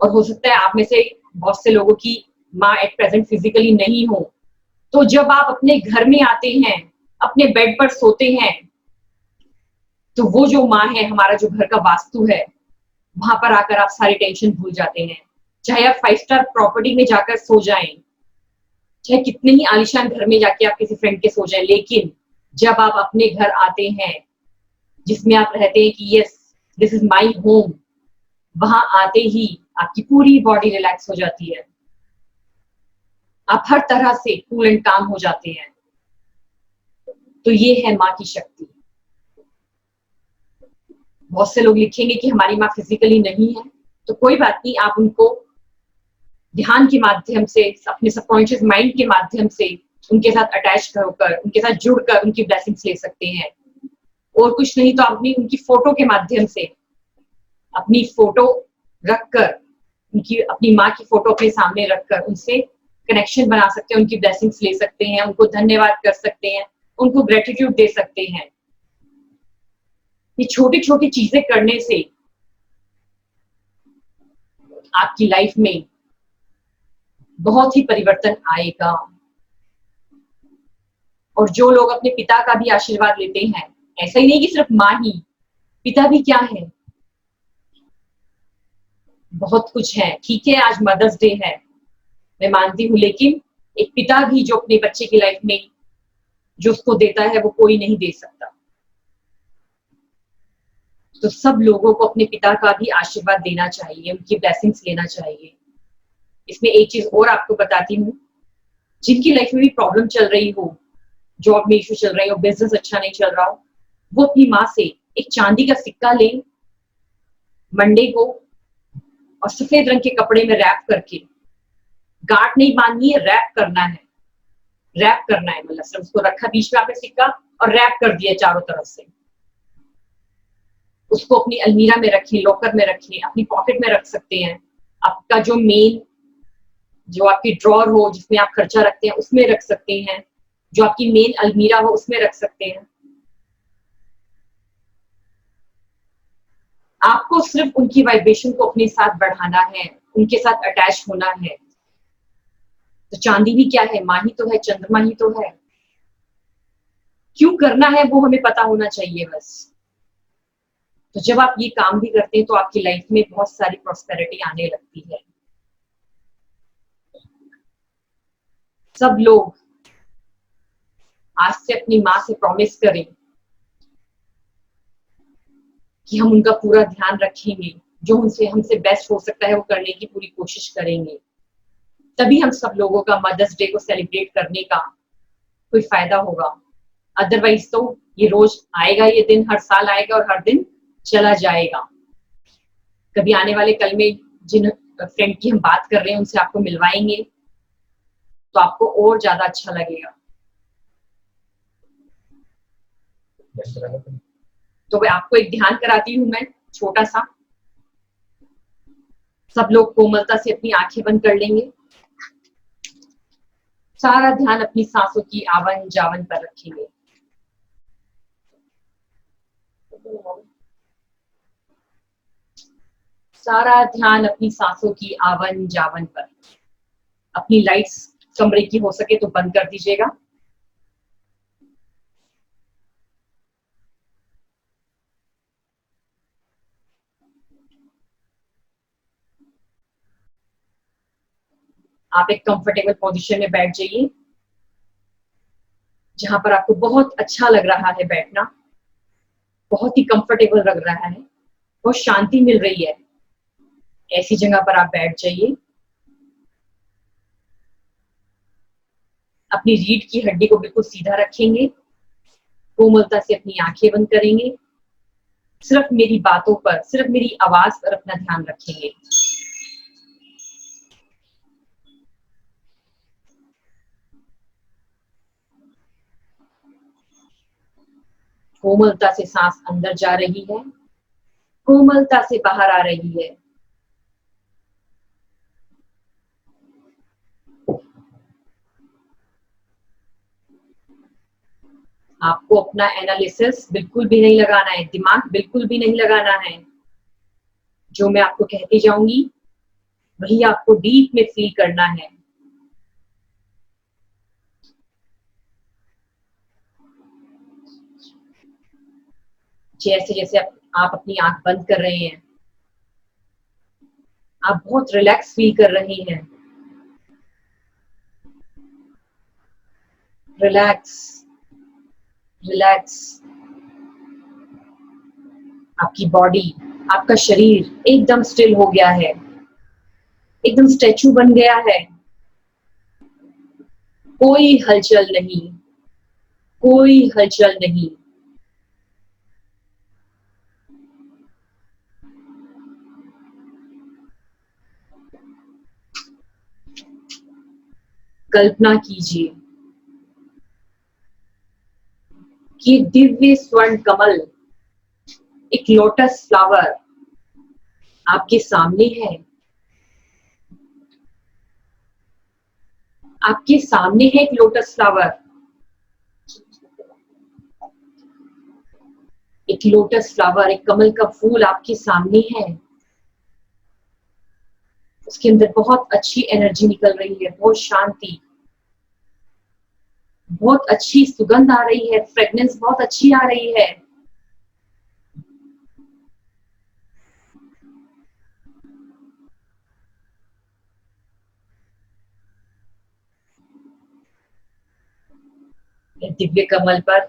और हो सकता है आप में से बहुत से लोगों की माँ एट प्रेजेंट फिजिकली नहीं हो, तो जब आप अपने घर में आते हैं, अपने बेड पर सोते हैं, तो वो जो माँ है, हमारा जो घर का वास्तु है, वहां पर आकर आप सारी टेंशन भूल जाते हैं। चाहे आप 5 स्टार प्रॉपर्टी में जाकर सो जाएं, चाहे कितने ही आलीशान घर में जाके आप किसी फ्रेंड के सो जाएं, लेकिन जब आप अपने घर आते हैं जिसमें आप रहते हैं कि yes this is my home, वहां आते ही आपकी पूरी बॉडी रिलैक्स हो जाती है, आप हर तरह से कूल एंड काम हो जाते हैं। तो ये है माँ की शक्ति। बहुत से लोग लिखेंगे कि हमारी माँ फिजिकली नहीं है, तो कोई बात नहीं, आप उनको ध्यान के माध्यम से, अपने सबकॉन्शियस माइंड के माध्यम से उनके साथ अटैच होकर, उनके साथ जुड़कर उनकी ब्लेसिंग्स ले सकते हैं। और कुछ नहीं तो आप अपनी उनकी फोटो के माध्यम से, अपनी फोटो रखकर उनकी अपनी माँ की फोटो अपने सामने रखकर उनसे कनेक्शन बना सकते हैं, उनकी ब्लेसिंग्स ले सकते हैं, उनको धन्यवाद कर सकते हैं, उनको ग्रेटिट्यूड दे सकते हैं। ये छोटी छोटी चीजें करने से आपकी लाइफ में बहुत ही परिवर्तन आएगा। और जो लोग अपने पिता का भी आशीर्वाद लेते हैं, ऐसा ही नहीं कि सिर्फ माँ ही, पिता भी क्या है, बहुत कुछ है। ठीक है, आज मदर्स डे है, मैं मानती हूँ, लेकिन एक पिता भी जो अपने बच्चे की लाइफ में जो उसको देता है वो कोई नहीं दे सकता। तो सब लोगों को अपने पिता का भी आशीर्वाद देना चाहिए, उनकी ब्लेसिंग्स लेना चाहिए। इसमें एक चीज और आपको बताती हूँ, जिनकी लाइफ में भी प्रॉब्लम चल रही हो, जॉब में इशू चल रही हो, बिजनेस अच्छा नहीं चल रहा हो, वो अपनी माँ से एक चांदी का सिक्का ले मंडे को और सफेद रंग के कपड़े में रैप करके, गांठ नहीं बांधनी है, रैप करना है, रैप करना है, मतलब सिर्फ उसको रखा बीच में आपने सिक्का और रैप कर दिया चारों तरफ से। उसको अपनी अलमीरा में रखें, लॉकर में रखें, अपनी पॉकेट में रख सकते हैं, आपका जो मेन जो आपकी ड्रॉर हो जिसमें आप खर्चा रखते हैं उसमें रख सकते हैं, जो आपकी मेन अलमीरा हो उसमें रख सकते हैं। आपको सिर्फ उनकी वाइब्रेशन को अपने साथ बढ़ाना है, उनके साथ अटैच होना है। तो चांदी भी क्या है, माँ ही तो है, चंद्रमा ही तो है। क्यों करना है वो हमें पता होना चाहिए बस। तो जब आप ये काम भी करते हैं तो आपकी लाइफ में बहुत सारी प्रॉस्पेरिटी आने लगती है। सब लोग आज से अपनी माँ से प्रॉमिस करें कि हम उनका पूरा ध्यान रखेंगे, जो उनसे हमसे बेस्ट हो सकता है वो करने की पूरी कोशिश करेंगे। तभी हम सब लोगों का मदर्स डे को सेलिब्रेट करने का कोई फायदा होगा। अदरवाइज तो ये रोज आएगा, ये दिन हर साल आएगा और हर दिन चला जाएगा। कभी आने वाले कल में जिन फ्रेंड की हम बात कर रहे हैं उनसे आपको मिलवाएंगे तो आपको और ज्यादा अच्छा लगेगा। तो मैं आपको एक ध्यान कराती हूँ, मैं छोटा सा। सब लोग कोमलता से अपनी आंखें बंद कर लेंगे, सारा ध्यान अपनी सांसों की आवन जावन पर रखेंगे। सारा ध्यान अपनी सांसों की आवन जावन पर। अपनी लाइट्स कमरे की हो सके तो बंद कर दीजिएगा। आप एक कंफर्टेबल पोजीशन में बैठ जाइए, जहां पर आपको बहुत अच्छा लग रहा है बैठना, बहुत ही कंफर्टेबल लग रहा है, बहुत शांति मिल रही है। ऐसी जगह पर आप बैठ जाइए। अपनी रीढ़ की हड्डी को बिल्कुल सीधा रखेंगे, कोमलता से अपनी आंखें बंद करेंगे, सिर्फ मेरी बातों पर, सिर्फ मेरी आवाज पर अपना ध्यान रखेंगे। कोमलता से सांस अंदर जा रही है, कोमलता से बाहर आ रही है। आपको अपना एनालिसिस बिल्कुल भी नहीं लगाना है, दिमाग बिल्कुल भी नहीं लगाना है। जो मैं आपको कहती जाऊंगी वही आपको डीप में फील करना है। जैसे जैसे आप अपनी आंख बंद कर रहे हैं, आप बहुत रिलैक्स फील कर रहे हैं। Relax, relax. आपकी बॉडी, आपका शरीर एकदम स्टिल हो गया है, एकदम स्टैचू बन गया है। कोई हलचल नहीं, कोई हलचल नहीं। कल्पना कीजिए कि दिव्य स्वर्ण कमल, एक लोटस फ्लावर आपके सामने है। आपके सामने है एक लोटस फ्लावर। एक लोटस फ्लावर, एक कमल का फूल आपके सामने है। उसके अंदर बहुत अच्छी एनर्जी निकल रही है, बहुत शांति, बहुत अच्छी सुगंध आ रही है, फ्रेग्रेंस बहुत अच्छी आ रही है। दिव्य कमल पर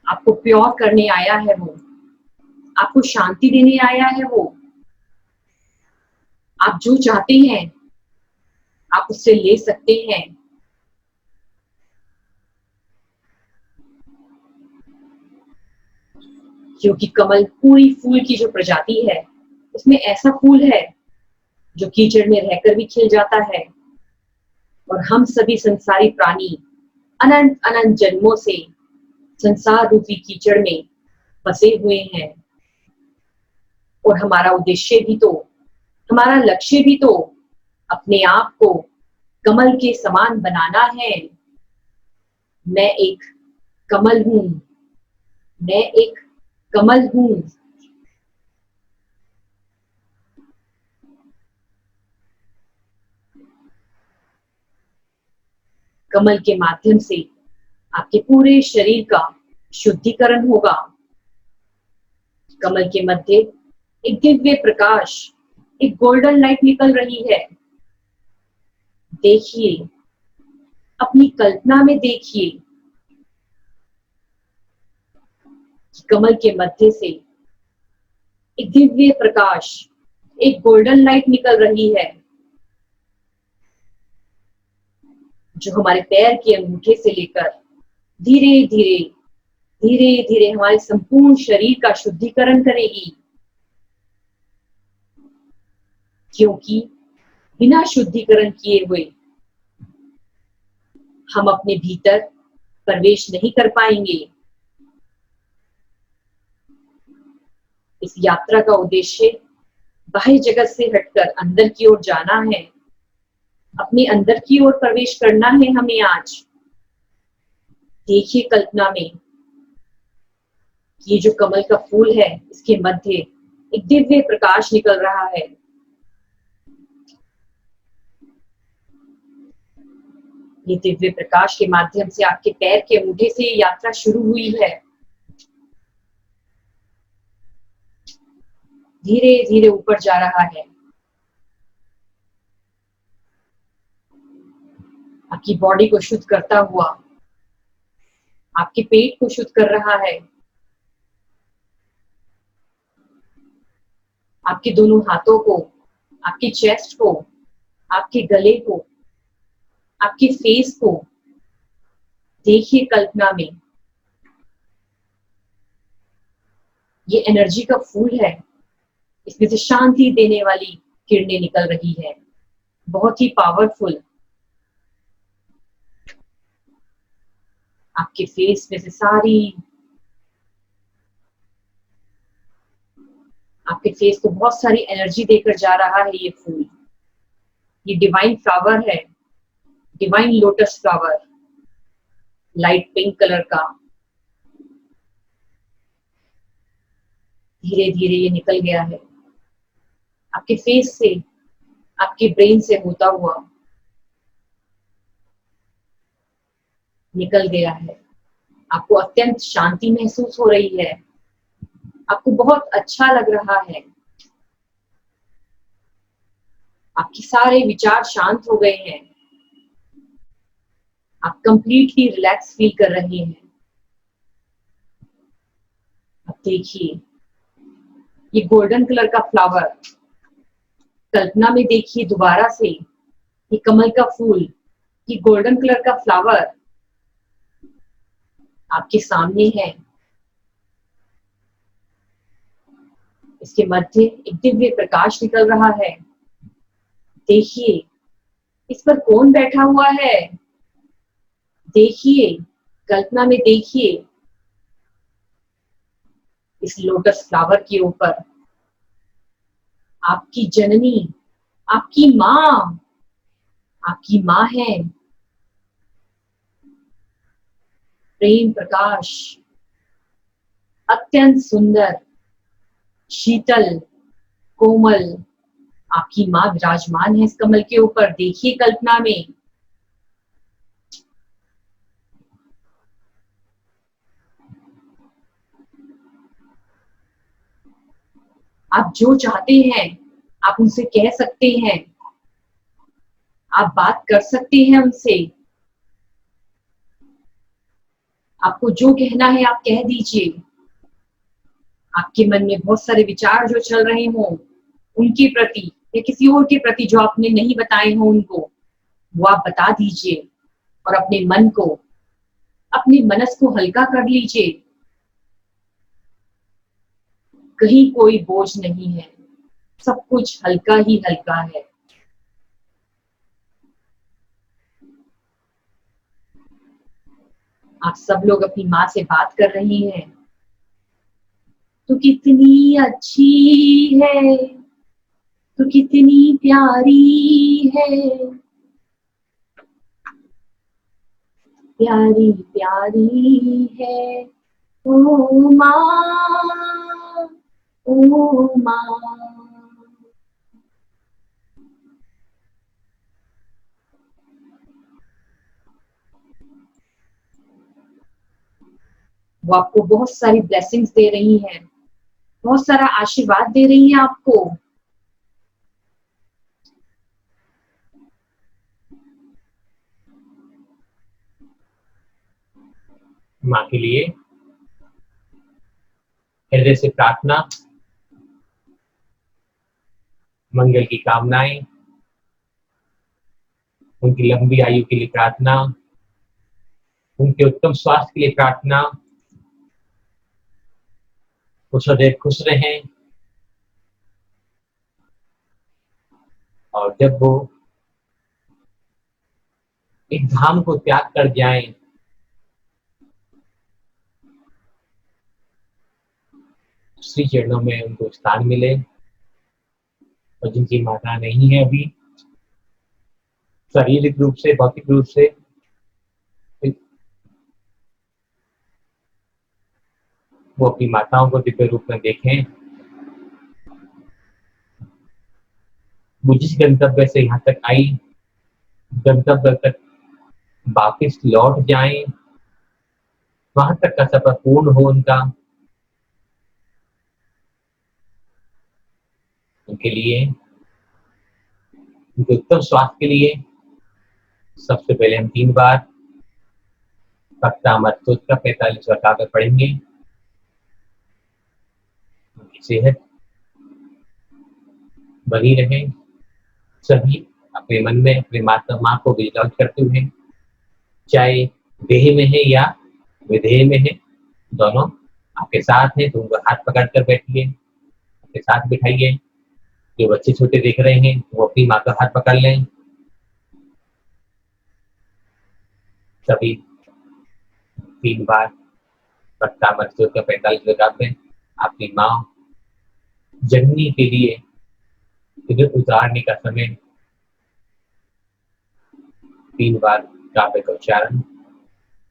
आपको प्योर करने आया है वो, आपको शांति देने आया है वो। आप जो चाहते हैं आप उससे ले सकते हैं। क्योंकि कमल पूरी फूल की जो प्रजाति है उसमें ऐसा फूल है जो कीचड़ में रहकर भी खिल जाता है। और हम सभी संसारी प्राणी अनंत अनंत जन्मों से संसार रूपी कीचड़ में फंसे हुए हैं। और हमारा उद्देश्य भी तो, हमारा लक्ष्य भी तो अपने आप को कमल के समान बनाना है। मैं एक कमल हूं, मैं एक कमल हूं। कमल के माध्यम से आपके पूरे शरीर का शुद्धिकरण होगा। कमल के मध्य एक दिव्य प्रकाश, एक गोल्डन लाइट निकल रही है। देखिए, अपनी कल्पना में देखिए कि कमल के मध्य से एक दिव्य प्रकाश, एक गोल्डन लाइट निकल रही है जो हमारे पैर के अंगूठे से लेकर धीरे धीरे धीरे धीरे हमारे संपूर्ण शरीर का शुद्धिकरण करेगी। क्योंकि बिना शुद्धिकरण किए हुए हम अपने भीतर प्रवेश नहीं कर पाएंगे। इस यात्रा का उद्देश्य बाह्य जगत से हटकर अंदर की ओर जाना है। अपने अंदर की ओर प्रवेश करना है हमें आज। देखिए कल्पना में, ये जो कमल का फूल है इसके मध्य एक दिव्य प्रकाश निकल रहा है। ये दिव्य प्रकाश के माध्यम से आपके पैर के अंगूठे से यात्रा शुरू हुई है। धीरे धीरे ऊपर जा रहा है। आपकी बॉडी को शुद्ध करता हुआ आपके पेट को शुद्ध कर रहा है। आपके दोनों हाथों को, आपकी चेस्ट को, आपके गले को, आपके फेस को देखिए कल्पना में। ये एनर्जी का फूल है, इसमें से शांति देने वाली किरणें निकल रही है, बहुत ही पावरफुल। आपके फेस में से आपके फेस को बहुत सारी एनर्जी देकर जा रहा है ये फूल। ये डिवाइन फ्लावर है, divine lotus flower, light pink colour का। धीरे धीरे ये निकल गया है आपके फेस से, आपके ब्रेन से होता हुआ निकल गया है। आपको अत्यंत शांति महसूस हो रही है, आपको बहुत अच्छा लग रहा है। आपके सारे विचार शांत हो गए हैं, आप कंप्लीटली रिलैक्स फील कर रहे हैं। अब देखिए, ये गोल्डन कलर का फ्लावर, कल्पना में देखिए दोबारा से, ये कमल का फूल, ये गोल्डन कलर का फ्लावर आपके सामने है। इसके मध्य एक दिव्य प्रकाश निकल रहा है। देखिए, इस पर कौन बैठा हुआ है? देखिए, कल्पना में देखिए, इस लोटस फ्लावर के ऊपर आपकी जननी, आपकी माँ है। प्रेम प्रकाश, अत्यंत सुंदर, शीतल, कोमल आपकी माँ विराजमान है इस कमल के ऊपर। देखिए कल्पना में। आप जो चाहते हैं आप उनसे कह सकते हैं, आप बात कर सकते हैं उनसे। आपको जो कहना है आप कह दीजिए। आपके मन में बहुत सारे विचार जो चल रहे हों उनके प्रति या किसी और के प्रति जो आपने नहीं बताए हों उनको, वो आप बता दीजिए और अपने मन को, अपने मनस को हल्का कर लीजिए। कहीं कोई बोझ नहीं है, सब कुछ हल्का ही हल्का है। आप सब लोग अपनी माँ से बात कर रही हैं। तू कितनी अच्छी है, तू कितनी प्यारी है, प्यारी प्यारी है ओ माँ, ओ माँ। वो आपको बहुत सारी ब्लेसिंग्स दे रही हैं, बहुत सारा आशीर्वाद दे रही हैं आपको। माँ के लिए हृदय से प्रार्थना, मंगल की कामनाएं, उनकी लंबी आयु के लिए प्रार्थना, उनके उत्तम स्वास्थ्य के लिए प्रार्थना, वो सदैव खुश रहें। और जब वो एक धाम को त्याग कर जाएं, श्री चरणों में उनको स्थान मिले। और जिनकी माता नहीं है अभी शारीरिक रूप से, भौतिक रूप से, वो अपनी माताओं को दिव्य रूप में देखें। वो जिस गंतव्य से यहाँ तक आई, गंतव्य तक वापिस लौट जाएं, वहां तक का सफर पूर्ण हो उनका। उनके लिए, उनके उत्तम स्वास्थ्य के लिए सबसे पहले हम 3 बार भक्तामृत स्तोत्र का 45वां काव्य पढ़ेंगे। उनकी सेहत बनी रहे। सभी अपने मन में अपने माता माँ को विजलाउट करते हुए, चाहे देह में है या विदेह में है, दोनों आपके साथ हैं तो उनको हाथ पकड़ कर बैठिए, अपने साथ बिठाइए। जो बच्चे छोटे देख रहे हैं वो अपनी माँ का हाथ पकड़ लें। सभी 3 बार भक्तामृत स्तोत्र का 45वां काव्य अपनी माँ जननी के लिए इधर उतारने का समय 3 बार काव्य का उच्चारण।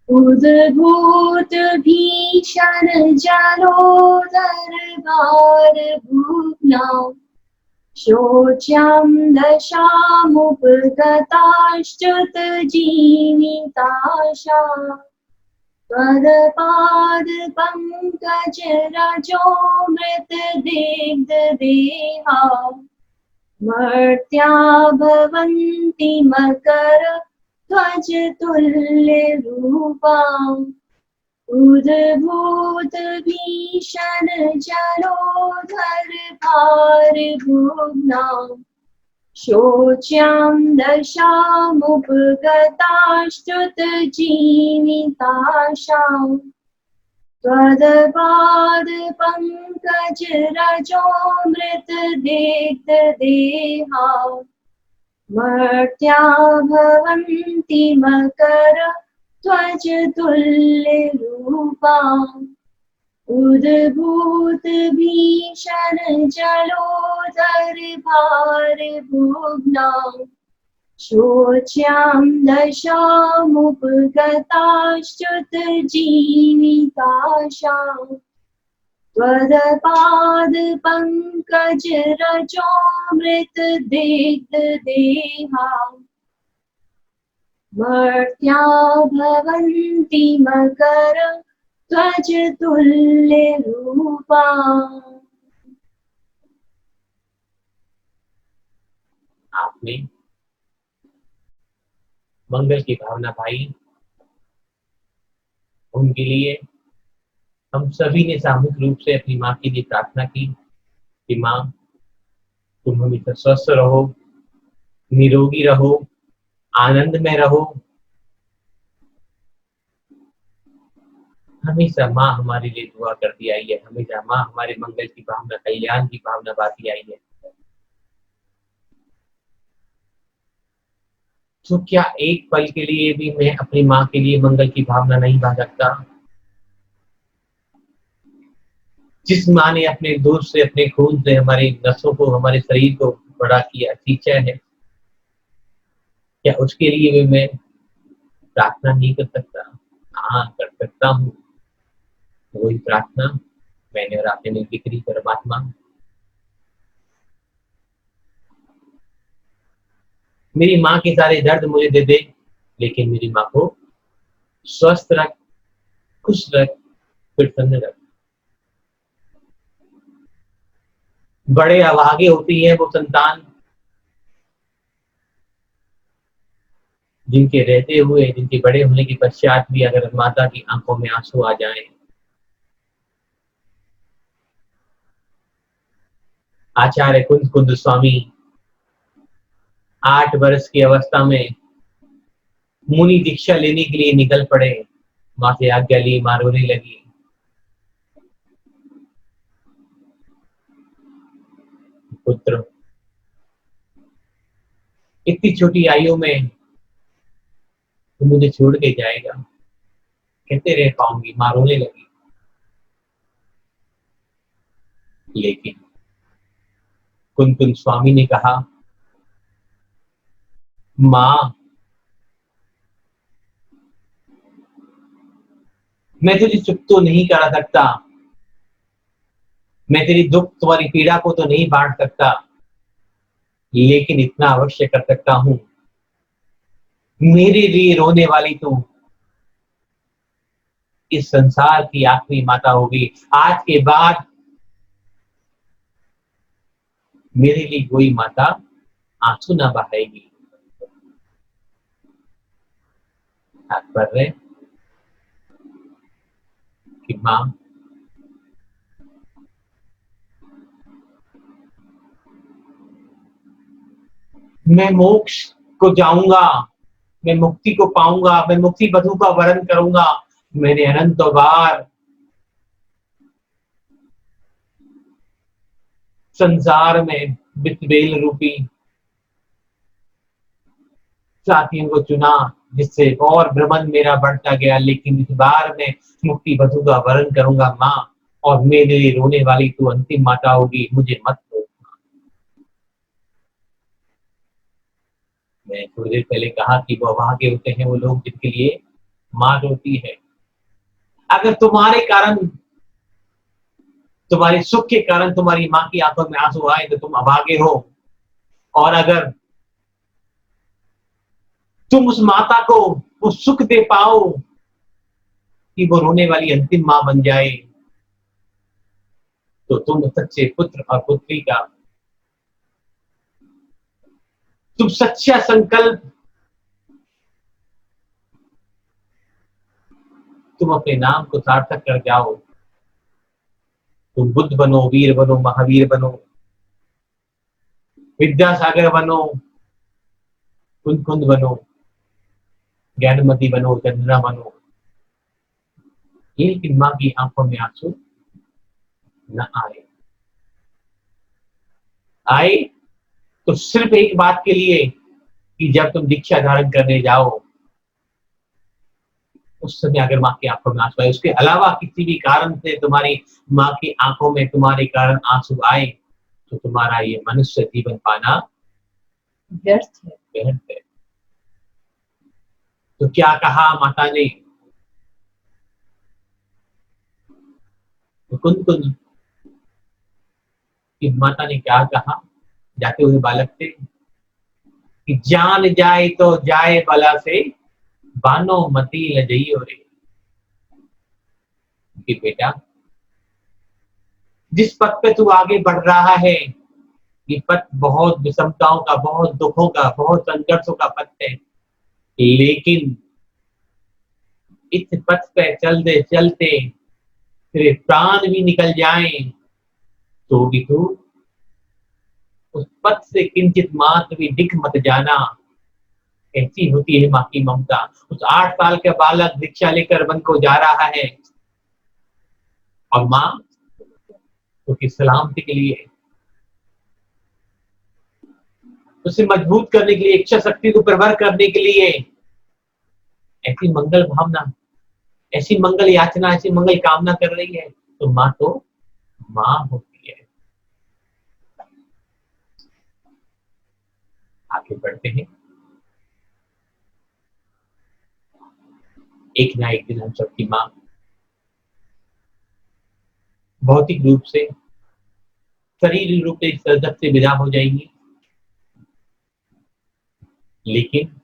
उद्भूत भीषण जलोदर भार भूम्ना, शोच्यां दशामुपगताश्च्युत जीविताशा, त्वदपाद पंकज रजो मृत दिग्ध देहा, मर्त्या भवन्ति मकर ध्वज तुल्य रूपा, उद्भूत भीषण जलोधर भार भुग्ना, शोच्यां दशामुपगताश्च्युत जीविताशा, त्वदपाद पंकज रजो मृत दिग्ध देहा, मर्त्या भवन्ति मकर ध्वज तुल्य रूपा, उद्भूत भीषण जलोदर भार भुग्ना शोच्यां दशामुपगताश्च्युत जीविताशां त्वदपाद पंकज रजोमृत दिग्ध देहा मर्त्या भवन्ति मकर त्वच तुल्य रूपा। आपने मंगल की भावना पाई, उनके लिए हम सभी ने सामूहिक रूप से अपनी माँ के लिए प्रार्थना की कि माँ तुम हमेशा स्वस्थ रहो, निरोगी रहो, आनंद में रहो। हमेशा माँ हमारे लिए दुआ करती आई है, हमेशा माँ हमारे मंगल की भावना, कल्याण की भावना बाती आई है। तो क्या एक पल के लिए भी मैं अपनी माँ के लिए मंगल की भावना नहीं बा सकता? जिस माँ ने अपने दूध से, अपने खून से हमारे नसों को, हमारे शरीर को बड़ा किया, सींचा है, क्या उसके लिए भी मैं प्रार्थना नहीं कर सकता? हाँ, कर सकता हूँ। वही प्रार्थना मैंने और आपने मिलकर करी। परमात्मा मेरी माँ के सारे दर्द मुझे दे दे, लेकिन मेरी माँ को स्वस्थ रख, खुश रख, प्रसन्न रख। बड़े अभागे होती है वो संतान जिनके रहते हुए, जिनके बड़े होने के पश्चात भी अगर माता की आंखों में आंसू आ जाएं। आचार्य कुंद स्वामी 8 वर्ष की अवस्था में मुनि दीक्षा लेने के लिए निकल पड़े। माँ से आज्ञा ली, माँ रोने लगी। पुत्र इतनी छोटी आयु में तू मुझे छोड़ के जाएगा, कैसे रह पाऊंगी? माँ रोने लगी। लेकिन कुंद स्वामी ने कहा, माँ मैं तुझे चुप तो नहीं करा सकता, मैं तेरी दुख, तुम्हारी पीड़ा को तो नहीं बांट सकता, लेकिन इतना अवश्य कर सकता हूं, मेरे लिए रोने वाली तू इस संसार की आखिरी माता होगी। आज के बाद मेरे लिए कोई माता आंसू ना बहाएगी। तात्पर्य कि माँ मैं मोक्ष को जाऊंगा, मैं मुक्ति को पाऊंगा, मैं मुक्ति बधू का वरण करूंगा। मैंने अनंत बार संसार में बितबेल रूपी साथियों को चुना, जिससे और भ्रमण मेरा बढ़ता गया, लेकिन इस बार मैं मुक्ति बधू का वरण करूंगा माँ, और मेरे लिए रोने वाली तू अंतिम माता होगी, मुझे मत रोक। मैं थोड़ी देर पहले कहा कि वो अभागे होते हैं वो लोग जिनके लिए माँ रोती है। अगर तुम्हारे कारण, तुम्हारे सुख के कारण तुम्हारी माँ की आंखों में आंसू आए तो तुम अभागे हो, और अगर तुम उस माता को वो सुख दे पाओ कि वो रोने वाली अंतिम माँ बन जाए, तो तुम सच्चे पुत्र और पुत्री का, तुम सच्चा संकल्प, तुम अपने नाम को सार्थक कर जाओ। तुम बुद्ध बनो, वीर बनो, महावीर बनो, विद्यासागर बनो, कुंद बनो, ज्ञानमती बनो, चंद्रा बनो, लेकिन माँ की आंखों में आंसू न आए। आए तो सिर्फ एक बात के लिए कि जब तुम दीक्षा धारण करने जाओ उस समय अगर माँ की आंखों में आंसू आए, उसके अलावा किसी भी कारण से तुम्हारी माँ की आंखों में तुम्हारे कारण आंसू आए, तो तुम्हारा ये मनुष्य जीवन पाना व्यर्थ है। व्यर्थ है। तो क्या कहा माता ने? कुंतुन कि माता ने क्या कहा जाते हुए बालक से कि जान जाए तो जाए बला से, बानो मती लजइयो रे। कि बेटा, जिस पथ पे तू आगे बढ़ रहा है, ये पथ बहुत विषमताओं का, बहुत दुखों का, बहुत संघर्षों का पथ है, लेकिन इस पथ पे चलते चलते तेरे प्राण भी निकल जाएं तो भी तू उस पथ से किंचित मात्र भी दिख मत जाना। ऐसी होती है माँ की ममता। उस 8 साल का बालक दीक्षा लेकर वन को जा रहा है और माँ उसकी सलामती के लिए, उसे मजबूत करने के लिए, इच्छा शक्ति को प्रबल करने के लिए ऐसी मंगल भावना, ऐसी मंगल याचना, ऐसी मंगल कामना कर रही है, तो माँ तो माँ होती है। आगे बढ़ते हैं। एक ना एक दिन हम सबकी माँ भौतिक रूप से, शरीर रूप से इस जगत से विदा हो जाएंगी, लेकिन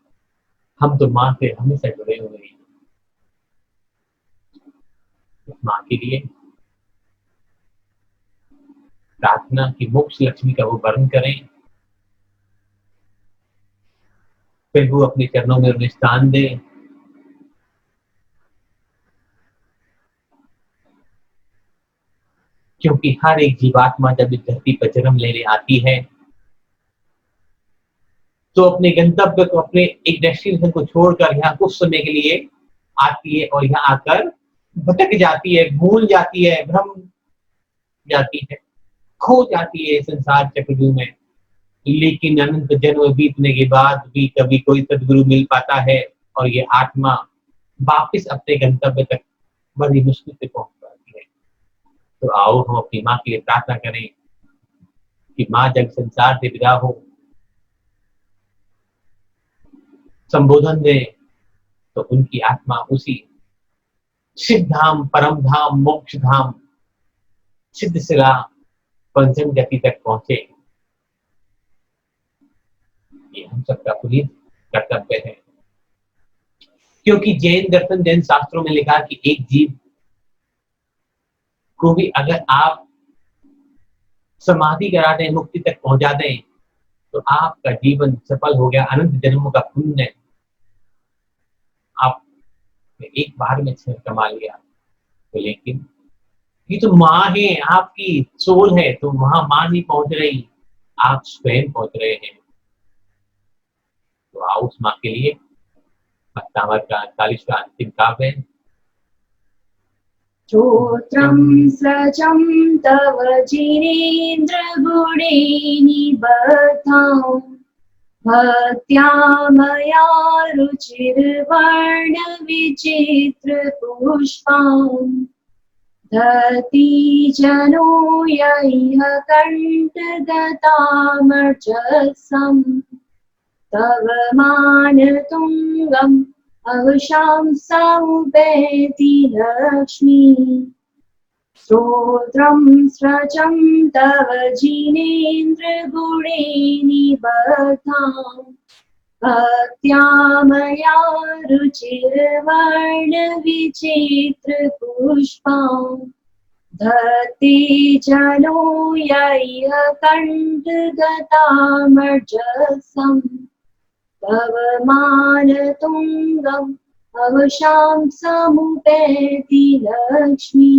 हम तो माँ से हमेशा जुड़े हुए हैं। इस माँ के लिए प्रार्थना की मोक्ष लक्ष्मी का वो वर्ण करें, फिर वो अपने चरणों में उन्हें स्थान दे। क्योंकि हर एक जीवात्मा जब इस धरती पर जन्म लेने आती है, तो अपने गंतव्य को, अपने एक डेस्टिनेशन को छोड़कर यहाँ कुछ समय के लिए आती है और यहाँ आकर भटक जाती है, भूल जाती है, भ्रम जाती है, खो जाती है संसार चक्रव्यूह में। लेकिन अनंत जन्म बीतने के बाद भी कभी कोई सदगुरु मिल पाता है और ये आत्मा वापिस अपने गंतव्य तक बड़ी मुश्किल से पहुंच पाती है। तो आओ हम अपनी माँ के लिए प्रार्थना करें कि माँ जब संसार से विदा हो, संबोधन दे, तो उनकी आत्मा उसी सिद्ध धाम, परम धाम, मोक्ष धाम, सिद्ध शिला पंचम गति तक पहुंचे। ये हम सबका पुनीत कर्तव्य है। क्योंकि जैन दर्शन, जैन शास्त्रों में लिखा कि एक जीव को भी अगर आप समाधि करा दें, मुक्ति तक पहुंचा दें, तो आपका जीवन सफल हो गया, अनंत जन्मों का पुण्य आपने एक बार में कमा लिया। तो लेकिन ये तो माँ है, आपकी सोल है, तो वहां माँ नहीं पहुंच रही, आप स्वयं पहुंच रहे हैं। तो आओ उस माँ के लिए भक्तावर का 48वां अंतिम काव्य है। स्तोत्रं सजं तव जिनेन्द्र गुणे निबद्धां, भक्त्या मया रुचिर्वर्ण विचित्र पुष्पां, दति जनो यैह कण्ठगतामर्चसं, तव मानतुङ्गम् अवशां समुपैति लक्ष्मी। स्तोत्रं स्रजं तव जिनेन्द्र गुणे निबद्धां, भक्त्या मया रुचिर्वर्ण विचित्र पुष्पां, धत्ते जनो यैह कण्ठगतामर्चसं, तव मानतुङ्गम् अवशां समुपैति लक्ष्मी।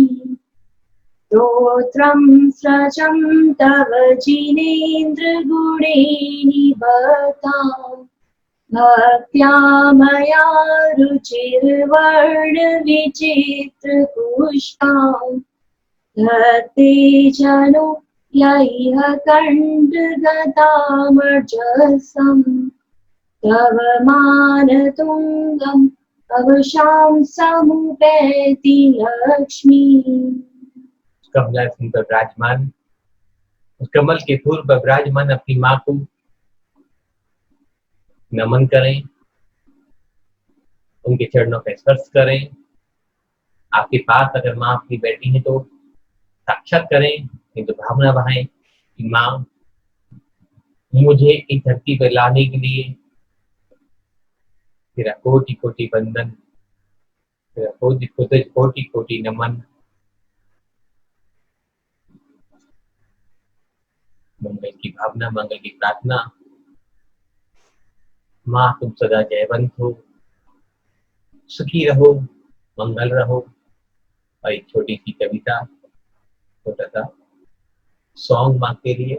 स्तोत्रं स्रजं तव जिनेन्द्र गुणे निबद्धां, भक्त्या मया रुचिर्वर्ण विचित्र पुष्पां, धत्ते जनो यैह कण्ठगतामर्चसं, तव मानतुङ्गम् अब शाम समुपैति लक्ष्मी। कमला सिंह पर विराजमान, उस कमल के फूल पर विराजमान अपनी माँ को नमन करें, उनके चरणों का स्पर्श करें। आपके पास अगर माँ अपनी बैठी है तो साक्षात करें, नहीं तो भावना बहाएं कि माँ मुझे इस धरती पर लाने के लिए तेरा कोटि कोटि वंदन, तेरा कोटि कोटि कोटि कोटि नमन। मंगल की भावना, मंगल की प्रार्थना। माँ तुम सदा जयवंत हो, सुखी रहो, मंगल रहो। और एक छोटी सी कविता, छोटा सा सॉन्ग माँ के लिए।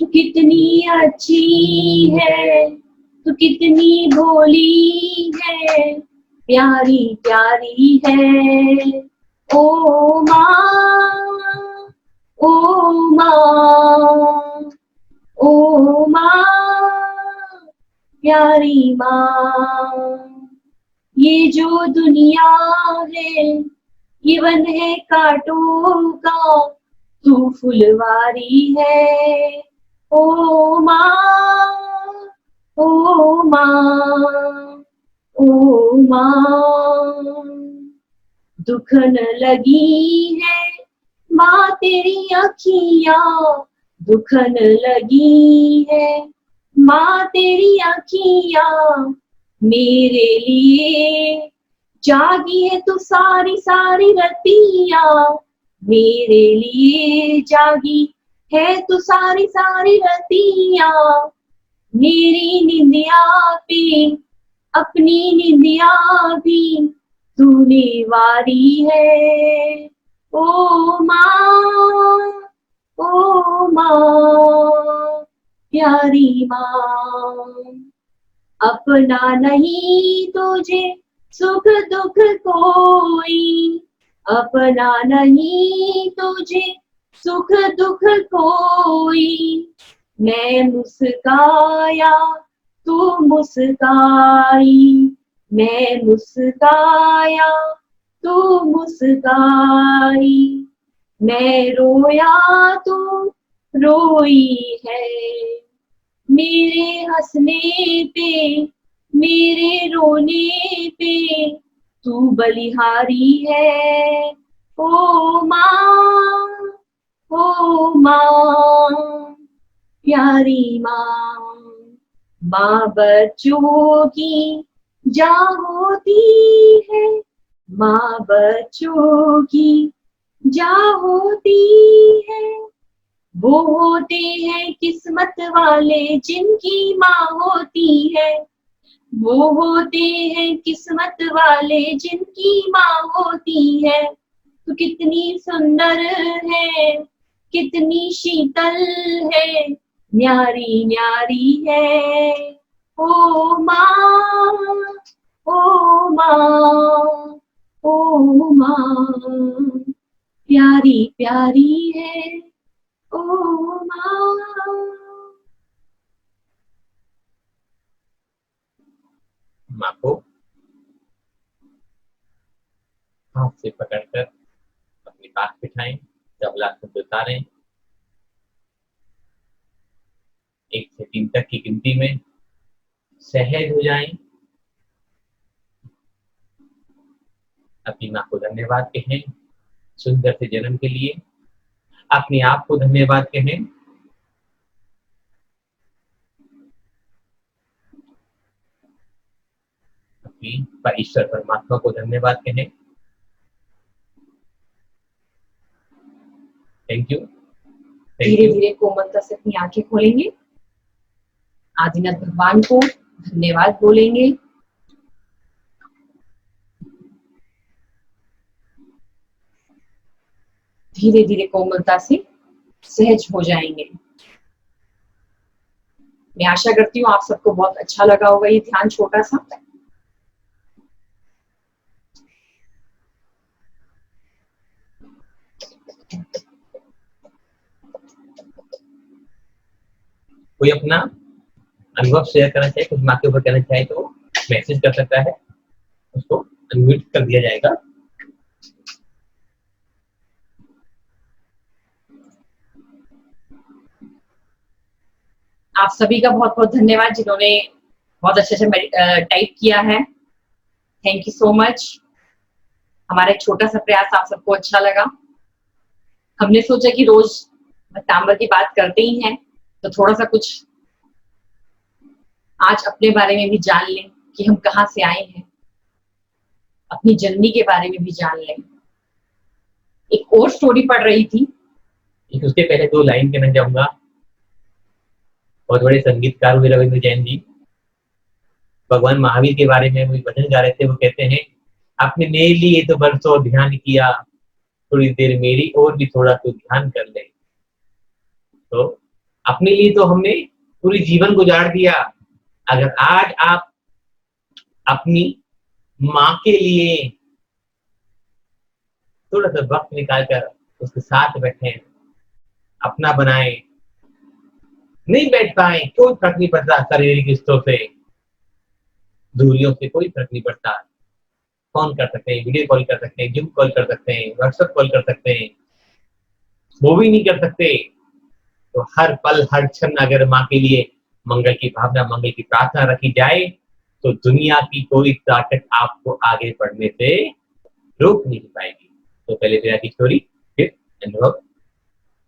तू कितनी अच्छी है, तू कितनी भोली है, प्यारी प्यारी है ओ माँ, ओ माँ, ओ माँ, प्यारी माँ। ये जो दुनिया है ये वन है कांटों का, तू फुलवारी है ओ माँ, ओ माँ, ओ माँ। दुख न लगी है माँ तेरी अखियाँ, दुख न लगी है माँ तेरी अखियाँ, मेरे लिए जागी है तू सारी सारी रतियाँ, मेरे लिए जागी है तू सारी सारी रतियाँ। मेरी निंदिया पे अपनी निंदिया भी तूने वारी है ओ माँ, ओ माँ, प्यारी माँ। अपना नहीं तुझे सुख दुख कोई, अपना नहीं तुझे सुख दुख कोई। मैं मुस्काया तू मुस्काई, मैं मुस्काया तू मुस्काई, मैं रोया तू रोई है। मेरे हंसने पे मेरे रोने पे तू बलिहारी है ओ माँ, ओ माँ, प्यारी माँ। माँ बच्चों की जान होती है, माँ बच्चों की जान होती है। वो होते हैं किस्मत वाले जिनकी माँ होती है, वो होते हैं किस्मत वाले जिनकी माँ होती है। तो कितनी सुंदर है, कितनी शीतल है, न्यारी न्यारी है ओ माँ, ओ माँ, ओ माँ, प्यारी प्यारी है ओ माँ। माँ को हाथ से पकड़कर अपने पास बिठाएं, कमला से उतारें। 1 से 3 तक की गिनती में सहज हो जाएं। अपनी माँ को धन्यवाद कहें सुंदर से जन्म के लिए, अपने आप को धन्यवाद कहें। अपनी ईश्वर परमात्मा को धन्यवाद कहें। Thank you. धीरे धीरे कोमलता से अपनी आंखें खोलेंगे, आदिनाथ भगवान को धन्यवाद बोलेंगे। धीरे धीरे कोमलता से सहज हो जाएंगे। मैं आशा करती हूँ आप सबको बहुत अच्छा लगा होगा ये ध्यान छोटा सा। कोई अपना अनुभव शेयर करना चाहे, कुछ माँ के ऊपर कहना चाहे तो मैसेज कर सकता है। उसको अनम्यूट कर दिया जाएगा। आप सभी का बहुत बहुत धन्यवाद जिन्होंने बहुत अच्छे से टाइप किया है। Thank you so much. हमारा एक छोटा सा प्रयास आप सबको अच्छा लगा। हमने सोचा कि रोज तांबर की बात करते ही हैं, तो थोड़ा सा कुछ आज अपने बारे में भी जान लें कि हम कहाँ से आए हैं, अपनी जर्नी के बारे में भी जान लें। एक और स्टोरी पढ़ रही थी। उसके पहले 2 लाइन कहना चाहूंगा। बहुत बड़े संगीतकार हुए रविंद्र जैन जी, भगवान महावीर के बारे में वो भजन गा रहे थे। वो कहते हैं, आपने मेरे लिए तो बरसों ध्यान किया, थोड़ी देर मेरी और भी थोड़ा तो ध्यान कर ले। तो अपने लिए तो हमने पूरी जीवन गुजार दिया। अगर आज आप अपनी माँ के लिए थोड़ा सा वक्त निकाल कर उसके साथ बैठे, अपना बनाए, नहीं बैठ पाए, कोई फर्क नहीं पड़ता। शारीरिक रिश्तों से, दूरियों से कोई फर्क नहीं पड़ता। फोन कर सकते हैं, वीडियो कॉल कर सकते हैं, जूम कॉल कर सकते हैं, व्हाट्सएप कॉल कर सकते हैं, वो भी नहीं कर सकते तो हर पल हर क्षण अगर माँ के लिए मंगल की भावना, मंगल की प्रार्थना रखी जाए तो दुनिया की कोई ताकत आपको आगे बढ़ने से रोक नहीं पाएगी। तो पहले तेरा की स्टोरी, फिर अनुभव।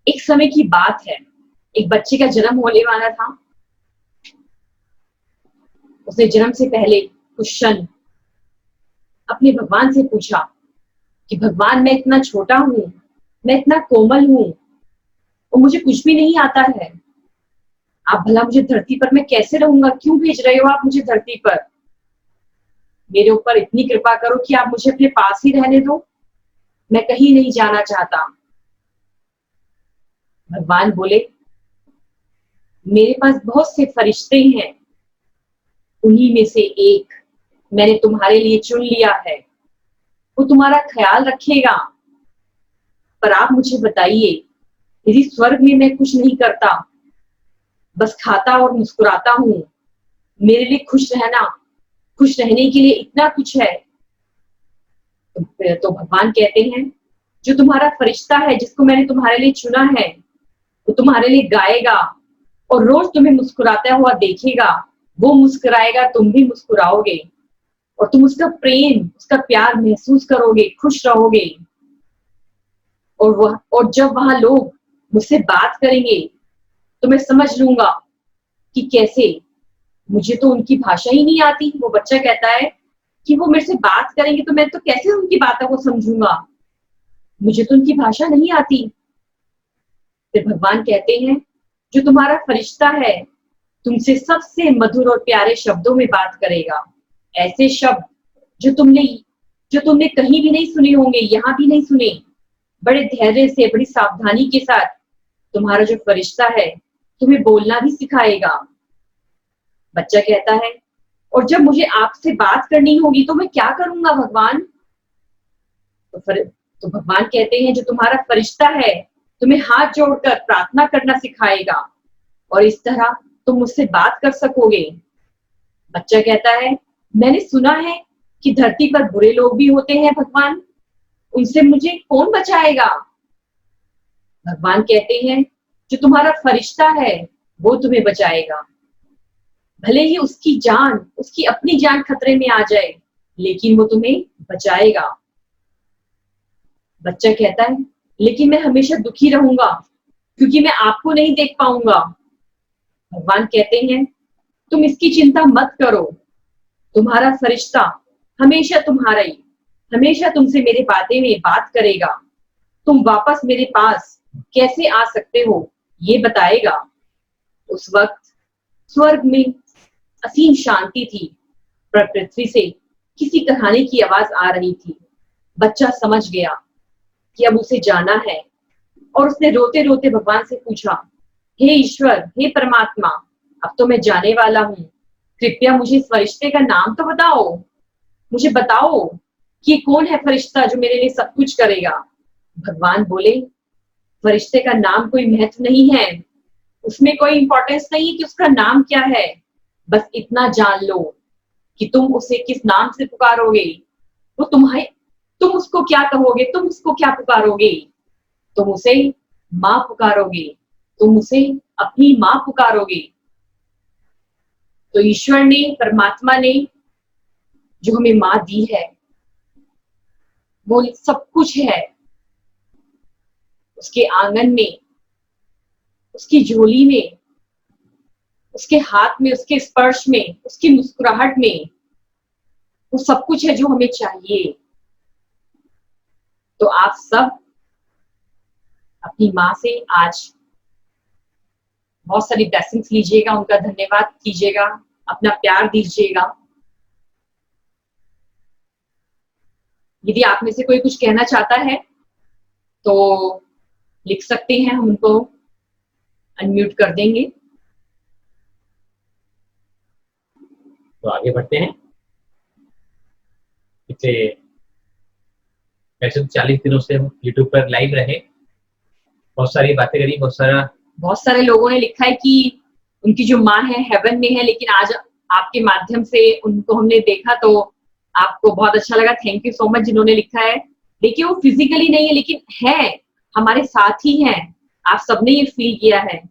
एक समय की बात है, एक बच्चे का जन्म होने वाला था। उसने जन्म से पहले कुछ क्षण अपने भगवान से पूछा कि भगवान, मैं इतना छोटा हूँ, मैं इतना कोमल हूँ और मुझे कुछ भी नहीं आता है। आप भला मुझे धरती पर मैं कैसे रहूंगा? क्यों भेज रहे हो आप मुझे धरती पर? मेरे ऊपर इतनी कृपा करो कि आप मुझे अपने पास ही रहने दो, मैं कहीं नहीं जाना चाहता। भगवान बोले, मेरे पास बहुत से फरिश्ते हैं, उन्हीं में से एक मैंने तुम्हारे लिए चुन लिया है, वो तुम्हारा ख्याल रखेगा। पर आप मुझे बताइए, यदि स्वर्ग में मैं कुछ नहीं करता, बस खाता और मुस्कुराता हूँ, मेरे लिए खुश रहने के लिए इतना कुछ है, तो भगवान कहते हैं, जो तुम्हारा फरिश्ता है, जिसको मैंने तुम्हारे लिए चुना है, वो तुम्हारे लिए गाएगा और रोज तुम्हें मुस्कुराता हुआ देखेगा। वो मुस्कुराएगा, तुम भी मुस्कुराओगे और तुम उसका प्रेम, उसका प्यार महसूस करोगे, खुश रहोगे। और जब वहां लोग मुझसे बात करेंगे तो मैं समझ लूंगा कि कैसे, मुझे तो उनकी भाषा ही नहीं आती। वो बच्चा कहता है कि वो मेरे से बात करेंगे तो मैं तो कैसे उनकी बातों को समझूंगा, मुझे तो उनकी भाषा नहीं आती। फिर भगवान कहते हैं, जो तुम्हारा फरिश्ता है तुमसे सबसे मधुर और प्यारे शब्दों में बात करेगा, ऐसे शब्द जो तुमने कहीं भी नहीं सुने होंगे, यहाँ भी नहीं सुने। बड़े धैर्य से, बड़ी सावधानी के साथ तुम्हारा जो फरिश्ता है तुम्हें बोलना भी सिखाएगा। बच्चा कहता है, और जब मुझे आपसे बात करनी होगी तो मैं क्या करूंगा भगवान? तो भगवान कहते हैं, जो तुम्हारा फरिश्ता है तुम्हें हाथ जोड़कर प्रार्थना करना सिखाएगा और इस तरह तुम मुझसे बात कर सकोगे। बच्चा कहता है, मैंने सुना है कि धरती पर बुरे लोग भी होते हैं भगवान, उनसे मुझे कौन बचाएगा? भगवान कहते हैं, जो तुम्हारा फरिश्ता है वो तुम्हें बचाएगा। भले ही उसकी अपनी जान खतरे में आ जाए, लेकिन वो तुम्हें बचाएगा। बच्चा कहता है, लेकिन मैं हमेशा दुखी रहूंगा क्योंकि मैं आपको नहीं देख पाऊंगा। भगवान कहते हैं, तुम इसकी चिंता मत करो, तुम्हारा फरिश्ता हमेशा हमेशा तुमसे मेरे बातें में बात करेगा। तुम वापस मेरे पास कैसे आ सकते हो ये बताएगा। उस वक्त स्वर्ग में असीम शांति थी, पर पृथ्वी से किसी कहानी की आवाज आ रही थी। बच्चा समझ गया कि अब उसे जाना है और उसने रोते रोते भगवान से पूछा, हे ईश्वर, हे परमात्मा, अब तो मैं जाने वाला हूँ, कृपया मुझे इस फरिश्ते का नाम तो बताओ। मुझे बताओ कि कौन है फरिश्ता जो मेरे लिए सब कुछ करेगा। भगवान बोले, फरिश्ते का नाम कोई महत्व नहीं है, उसमें कोई इंपॉर्टेंस नहीं है कि उसका नाम क्या है, बस इतना जान लो कि तुम उसे किस नाम से पुकारोगे, वो तुम उसको क्या कहोगे, तुम उसको क्या पुकारोगे? तुम उसे माँ पुकारोगे, तुम उसे अपनी माँ पुकारोगे। तो ईश्वर ने, परमात्मा ने जो हमें माँ दी है, वो सब कुछ है। उसके आंगन में, उसकी झोली में, उसके हाथ में, उसके स्पर्श में, उसकी मुस्कुराहट में, वो सब कुछ है जो हमें चाहिए। तो आप सब अपनी माँ से आज बहुत सारी ब्लेसिंग्स लीजिएगा, उनका धन्यवाद कीजिएगा, अपना प्यार दीजिएगा। यदि आप में से कोई कुछ कहना चाहता है तो लिख सकते हैं, हम उनको अनम्यूट कर देंगे। तो आगे बढ़ते हैं। पिछले वैसे 40 दिनों से हम यूट्यूब पर लाइव रहे, बहुत सारी बातें करी, बहुत सारे लोगों ने लिखा है कि उनकी जो माँ है हेवन में है, लेकिन आज आपके माध्यम से उनको हमने देखा तो आपको बहुत अच्छा लगा। थैंक यू सो मच जिन्होंने लिखा है। देखिए, वो फिजिकली नहीं है लेकिन है, हमारे साथ ही है। आप सबने ये फील किया है।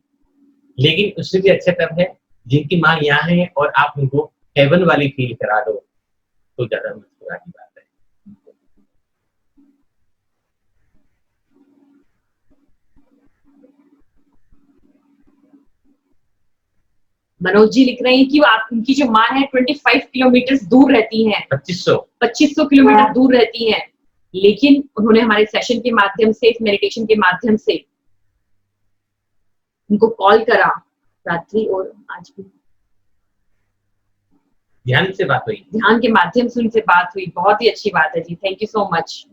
लेकिन उससे भी अच्छा तब है जिनकी माँ यहाँ है और आप उनको हेवन वाली फील करा दो, तो ज्यादा मुस्कुरा की बात है। मनोज जी लिख रहे हैं कि आप, उनकी जो माँ है 25 किलोमीटर दूर रहती हैं, 2500 किलोमीटर दूर रहती हैं, लेकिन उन्होंने हमारे सेशन के माध्यम से, इस मेडिटेशन के माध्यम से उनको कॉल करा रात्रि और आज भी ध्यान से बात हुई, ध्यान के माध्यम से उनसे बात हुई। बहुत ही अच्छी बात है जी, थैंक यू सो मच।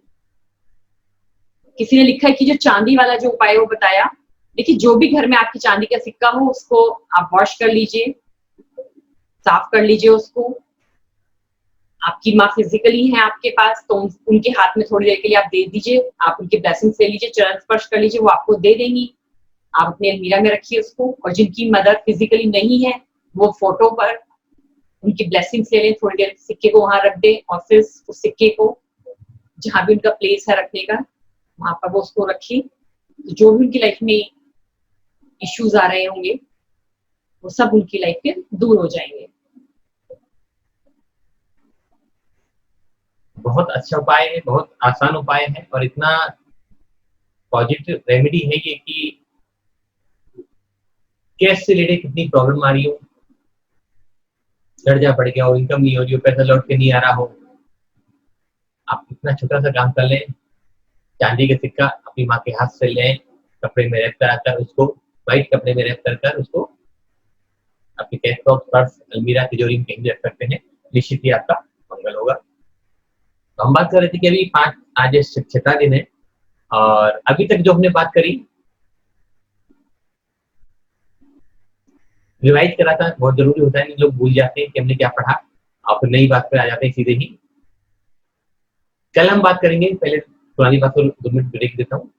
किसी ने लिखा है कि जो चांदी वाला जो उपाय वो बताया, देखिए जो भी घर में आपकी चांदी का सिक्का हो उसको आप वॉश कर लीजिए, साफ कर लीजिए उसको। आपकी माँ फिजिकली है आपके पास, तो उनके हाथ में थोड़ी देर के लिए आप दे दीजिए, आप उनकी ब्लेसिंग ले लीजिए, चरण स्पर्श कर लीजिए, वो आपको दे देंगी। आप अपने अलमीरा में रखिए उसको। और जिनकी मदर फिजिकली नहीं है, वो फोटो पर उनकी ब्लेसिंग्स ले लें, थोड़ी देर सिक्के को वहां रख दें और फिर उस सिक्के को जहां भी उनका प्लेस है रखने का, वहां पर वो उसको रखिए। तो जो भी उनकी लाइफ में इश्यूज आ रहे होंगे वो सब उनकी लाइफ के दूर हो जाएंगे। बहुत अच्छा उपाय है, बहुत आसान उपाय है और इतना पॉजिटिव रेमेडी है ये कि कैश से रिलेटेड कितनी प्रॉब्लम आ रही हो, कर्जा बढ़ गया हो, इनकम नहीं हो रही हो, पैसा लौट के नहीं आ रहा हो, आप इतना छोटा सा काम कर लें, चांदी का सिक्का अपनी माँ के हाथ से लें, कपड़े में रैप कराकर उसको, व्हाइट कपड़े में रैप कर उसको अपने कैश बॉक्स, पर्स, अलमीरा, तिजोरी में कहीं भी रख सकते हैं। निश्चित ही आपका मंगल होगा। तो हम बात कर रहे थे कि अभी आज 6वां दिन है और अभी तक जो हमने बात करी, रिवाइज करा था, बहुत जरूरी होता है, लोग भूल जाते हैं कि हमने क्या पढ़ा और फिर नई बात पे आ जाते हैं सीधे ही। कल हम बात करेंगे, पहले पुरानी बात को 2 मिनट ब्रेक देता हूँ।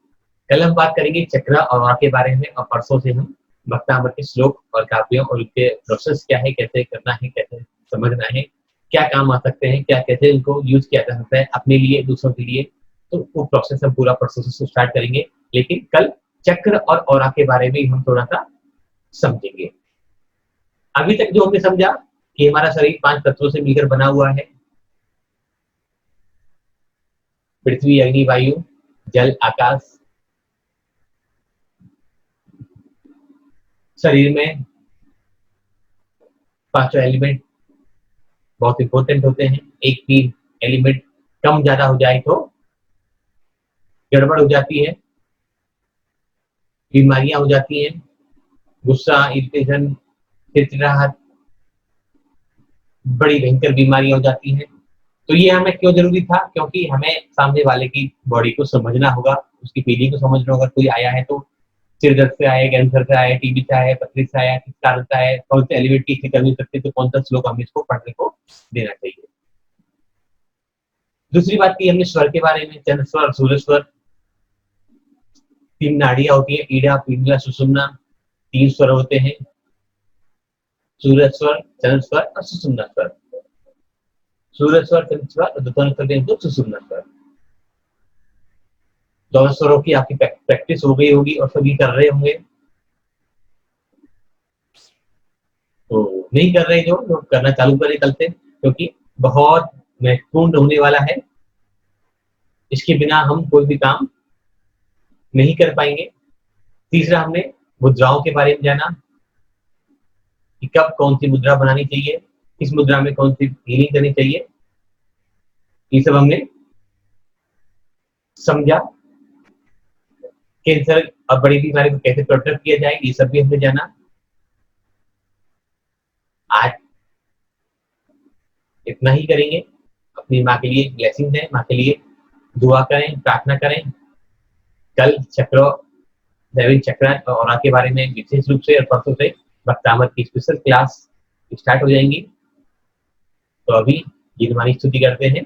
कल हम बात करेंगे चक्र और औरा के बारे में और परसों से हम भक्तामृत के श्लोक और काव्यों और उनके प्रोसेस क्या है, कैसे करना है, कैसे समझना है, क्या काम आ सकते हैं, क्या कैसे उनको यूज किया जा सकता है अपने लिए, दूसरों के लिए, तो वो प्रोसेस हम पूरा प्रोसेस स्टार्ट करेंगे। लेकिन कल चक्र और औरा के बारे में हम थोड़ा सा समझेंगे। अभी तक जो हमने समझा कि हमारा शरीर 5 तत्वों से मिलकर बना हुआ है, पृथ्वी, अग्नि, वायु, जल, आकाश। शरीर में 5 एलिमेंट बहुत इंपॉर्टेंट होते हैं। एक भी एलिमेंट कम ज्यादा हो जाए तो गड़बड़ हो जाती है, बीमारियां हो जाती हैं, गुस्सा, इरिटेशन, चिड़चिड़ाहट, बड़ी भयंकर बीमारियां हो जाती हैं। तो ये हमें क्यों जरूरी था? क्योंकि हमें सामने वाले की बॉडी को समझना होगा, उसकी फीलिंग को समझना होगा। कोई आया है तो सिर दर्द से आया, कैंसर से आया, टीबी से आया, पथरी से आया, किस कारण से आया, कौन से एलिमेंट की कमी सकती है, तो कौन सा श्लोक हमें इसको पढ़ने को देना चाहिए। दूसरी बात की हमने स्वर के बारे में, चंद्र स्वर, सूर्य स्वर, 3 नाड़ियां होती है, ईड़ा, पिंगला, सुषुम्ना, 3 स्वर होते हैं, सूर्य स्वर, चंद्र स्वर और सुषुम्ना स्वर। सूर्य स्वर, चंद्र स्वर और दोनों करते हैं तो सुषुम्ना स्वर। दोनों स्वरों की आपकी प्रैक्टिस हो गई होगी और सभी कर रहे होंगे। तो नहीं कर रहे जो करना चालू करें कल से, क्योंकि बहुत महत्वपूर्ण होने वाला है। इसके बिना हम कोई भी काम नहीं कर पाएंगे। तीसरा, हमने मुद्राओं के बारे में जाना कि कब कौन सी मुद्रा बनानी चाहिए, किस मुद्रा में कौन सी हीलिंग करनी चाहिए, ये सब हमने समझा। कैंसर और बड़ी बीमारी को कैसे प्रोटेक्ट किया जाए, ये सब भी हमने जाना। आज इतना ही करेंगे। अपनी माँ के लिए ब्लेसिंग दें, माँ के लिए दुआ करें, प्रार्थना करें। कल चक्र, दैविक चक्र और के बारे में विशेष रूप से और परसों से भक्तामर की स्पेशल क्लास स्टार्ट हो जाएंगी। तो अभी गीतवाणी स्तुति करते हैं।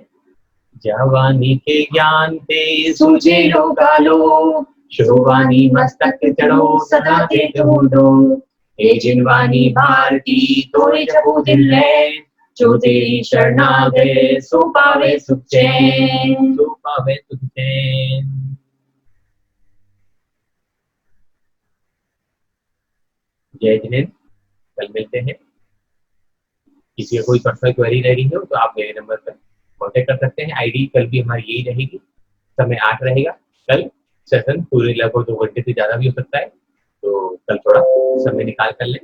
जवानी के ज्ञान ते सूझे लोकालो, शोभानी मस्तक चढ़ो सदा देत हुडो। हे जिनवानी भारती तोरे जपो दिल है, जो तेरी शरणा गए सो पावे सुख चैन, सो पावे सुख चैन। जय जिनेंद्र, कल मिलते हैं। किसी को कोई पर्सनल क्वेरी रह रही हो तो आप मेरे नंबर पर कॉन्टेक्ट कर सकते हैं। आईडी कल भी हमारी यही रहेगी, समय 8 रहेगा। कल सेशन पूरे लगभग 2 घंटे से ज्यादा भी हो सकता है, तो कल थोड़ा समय निकाल कर लें।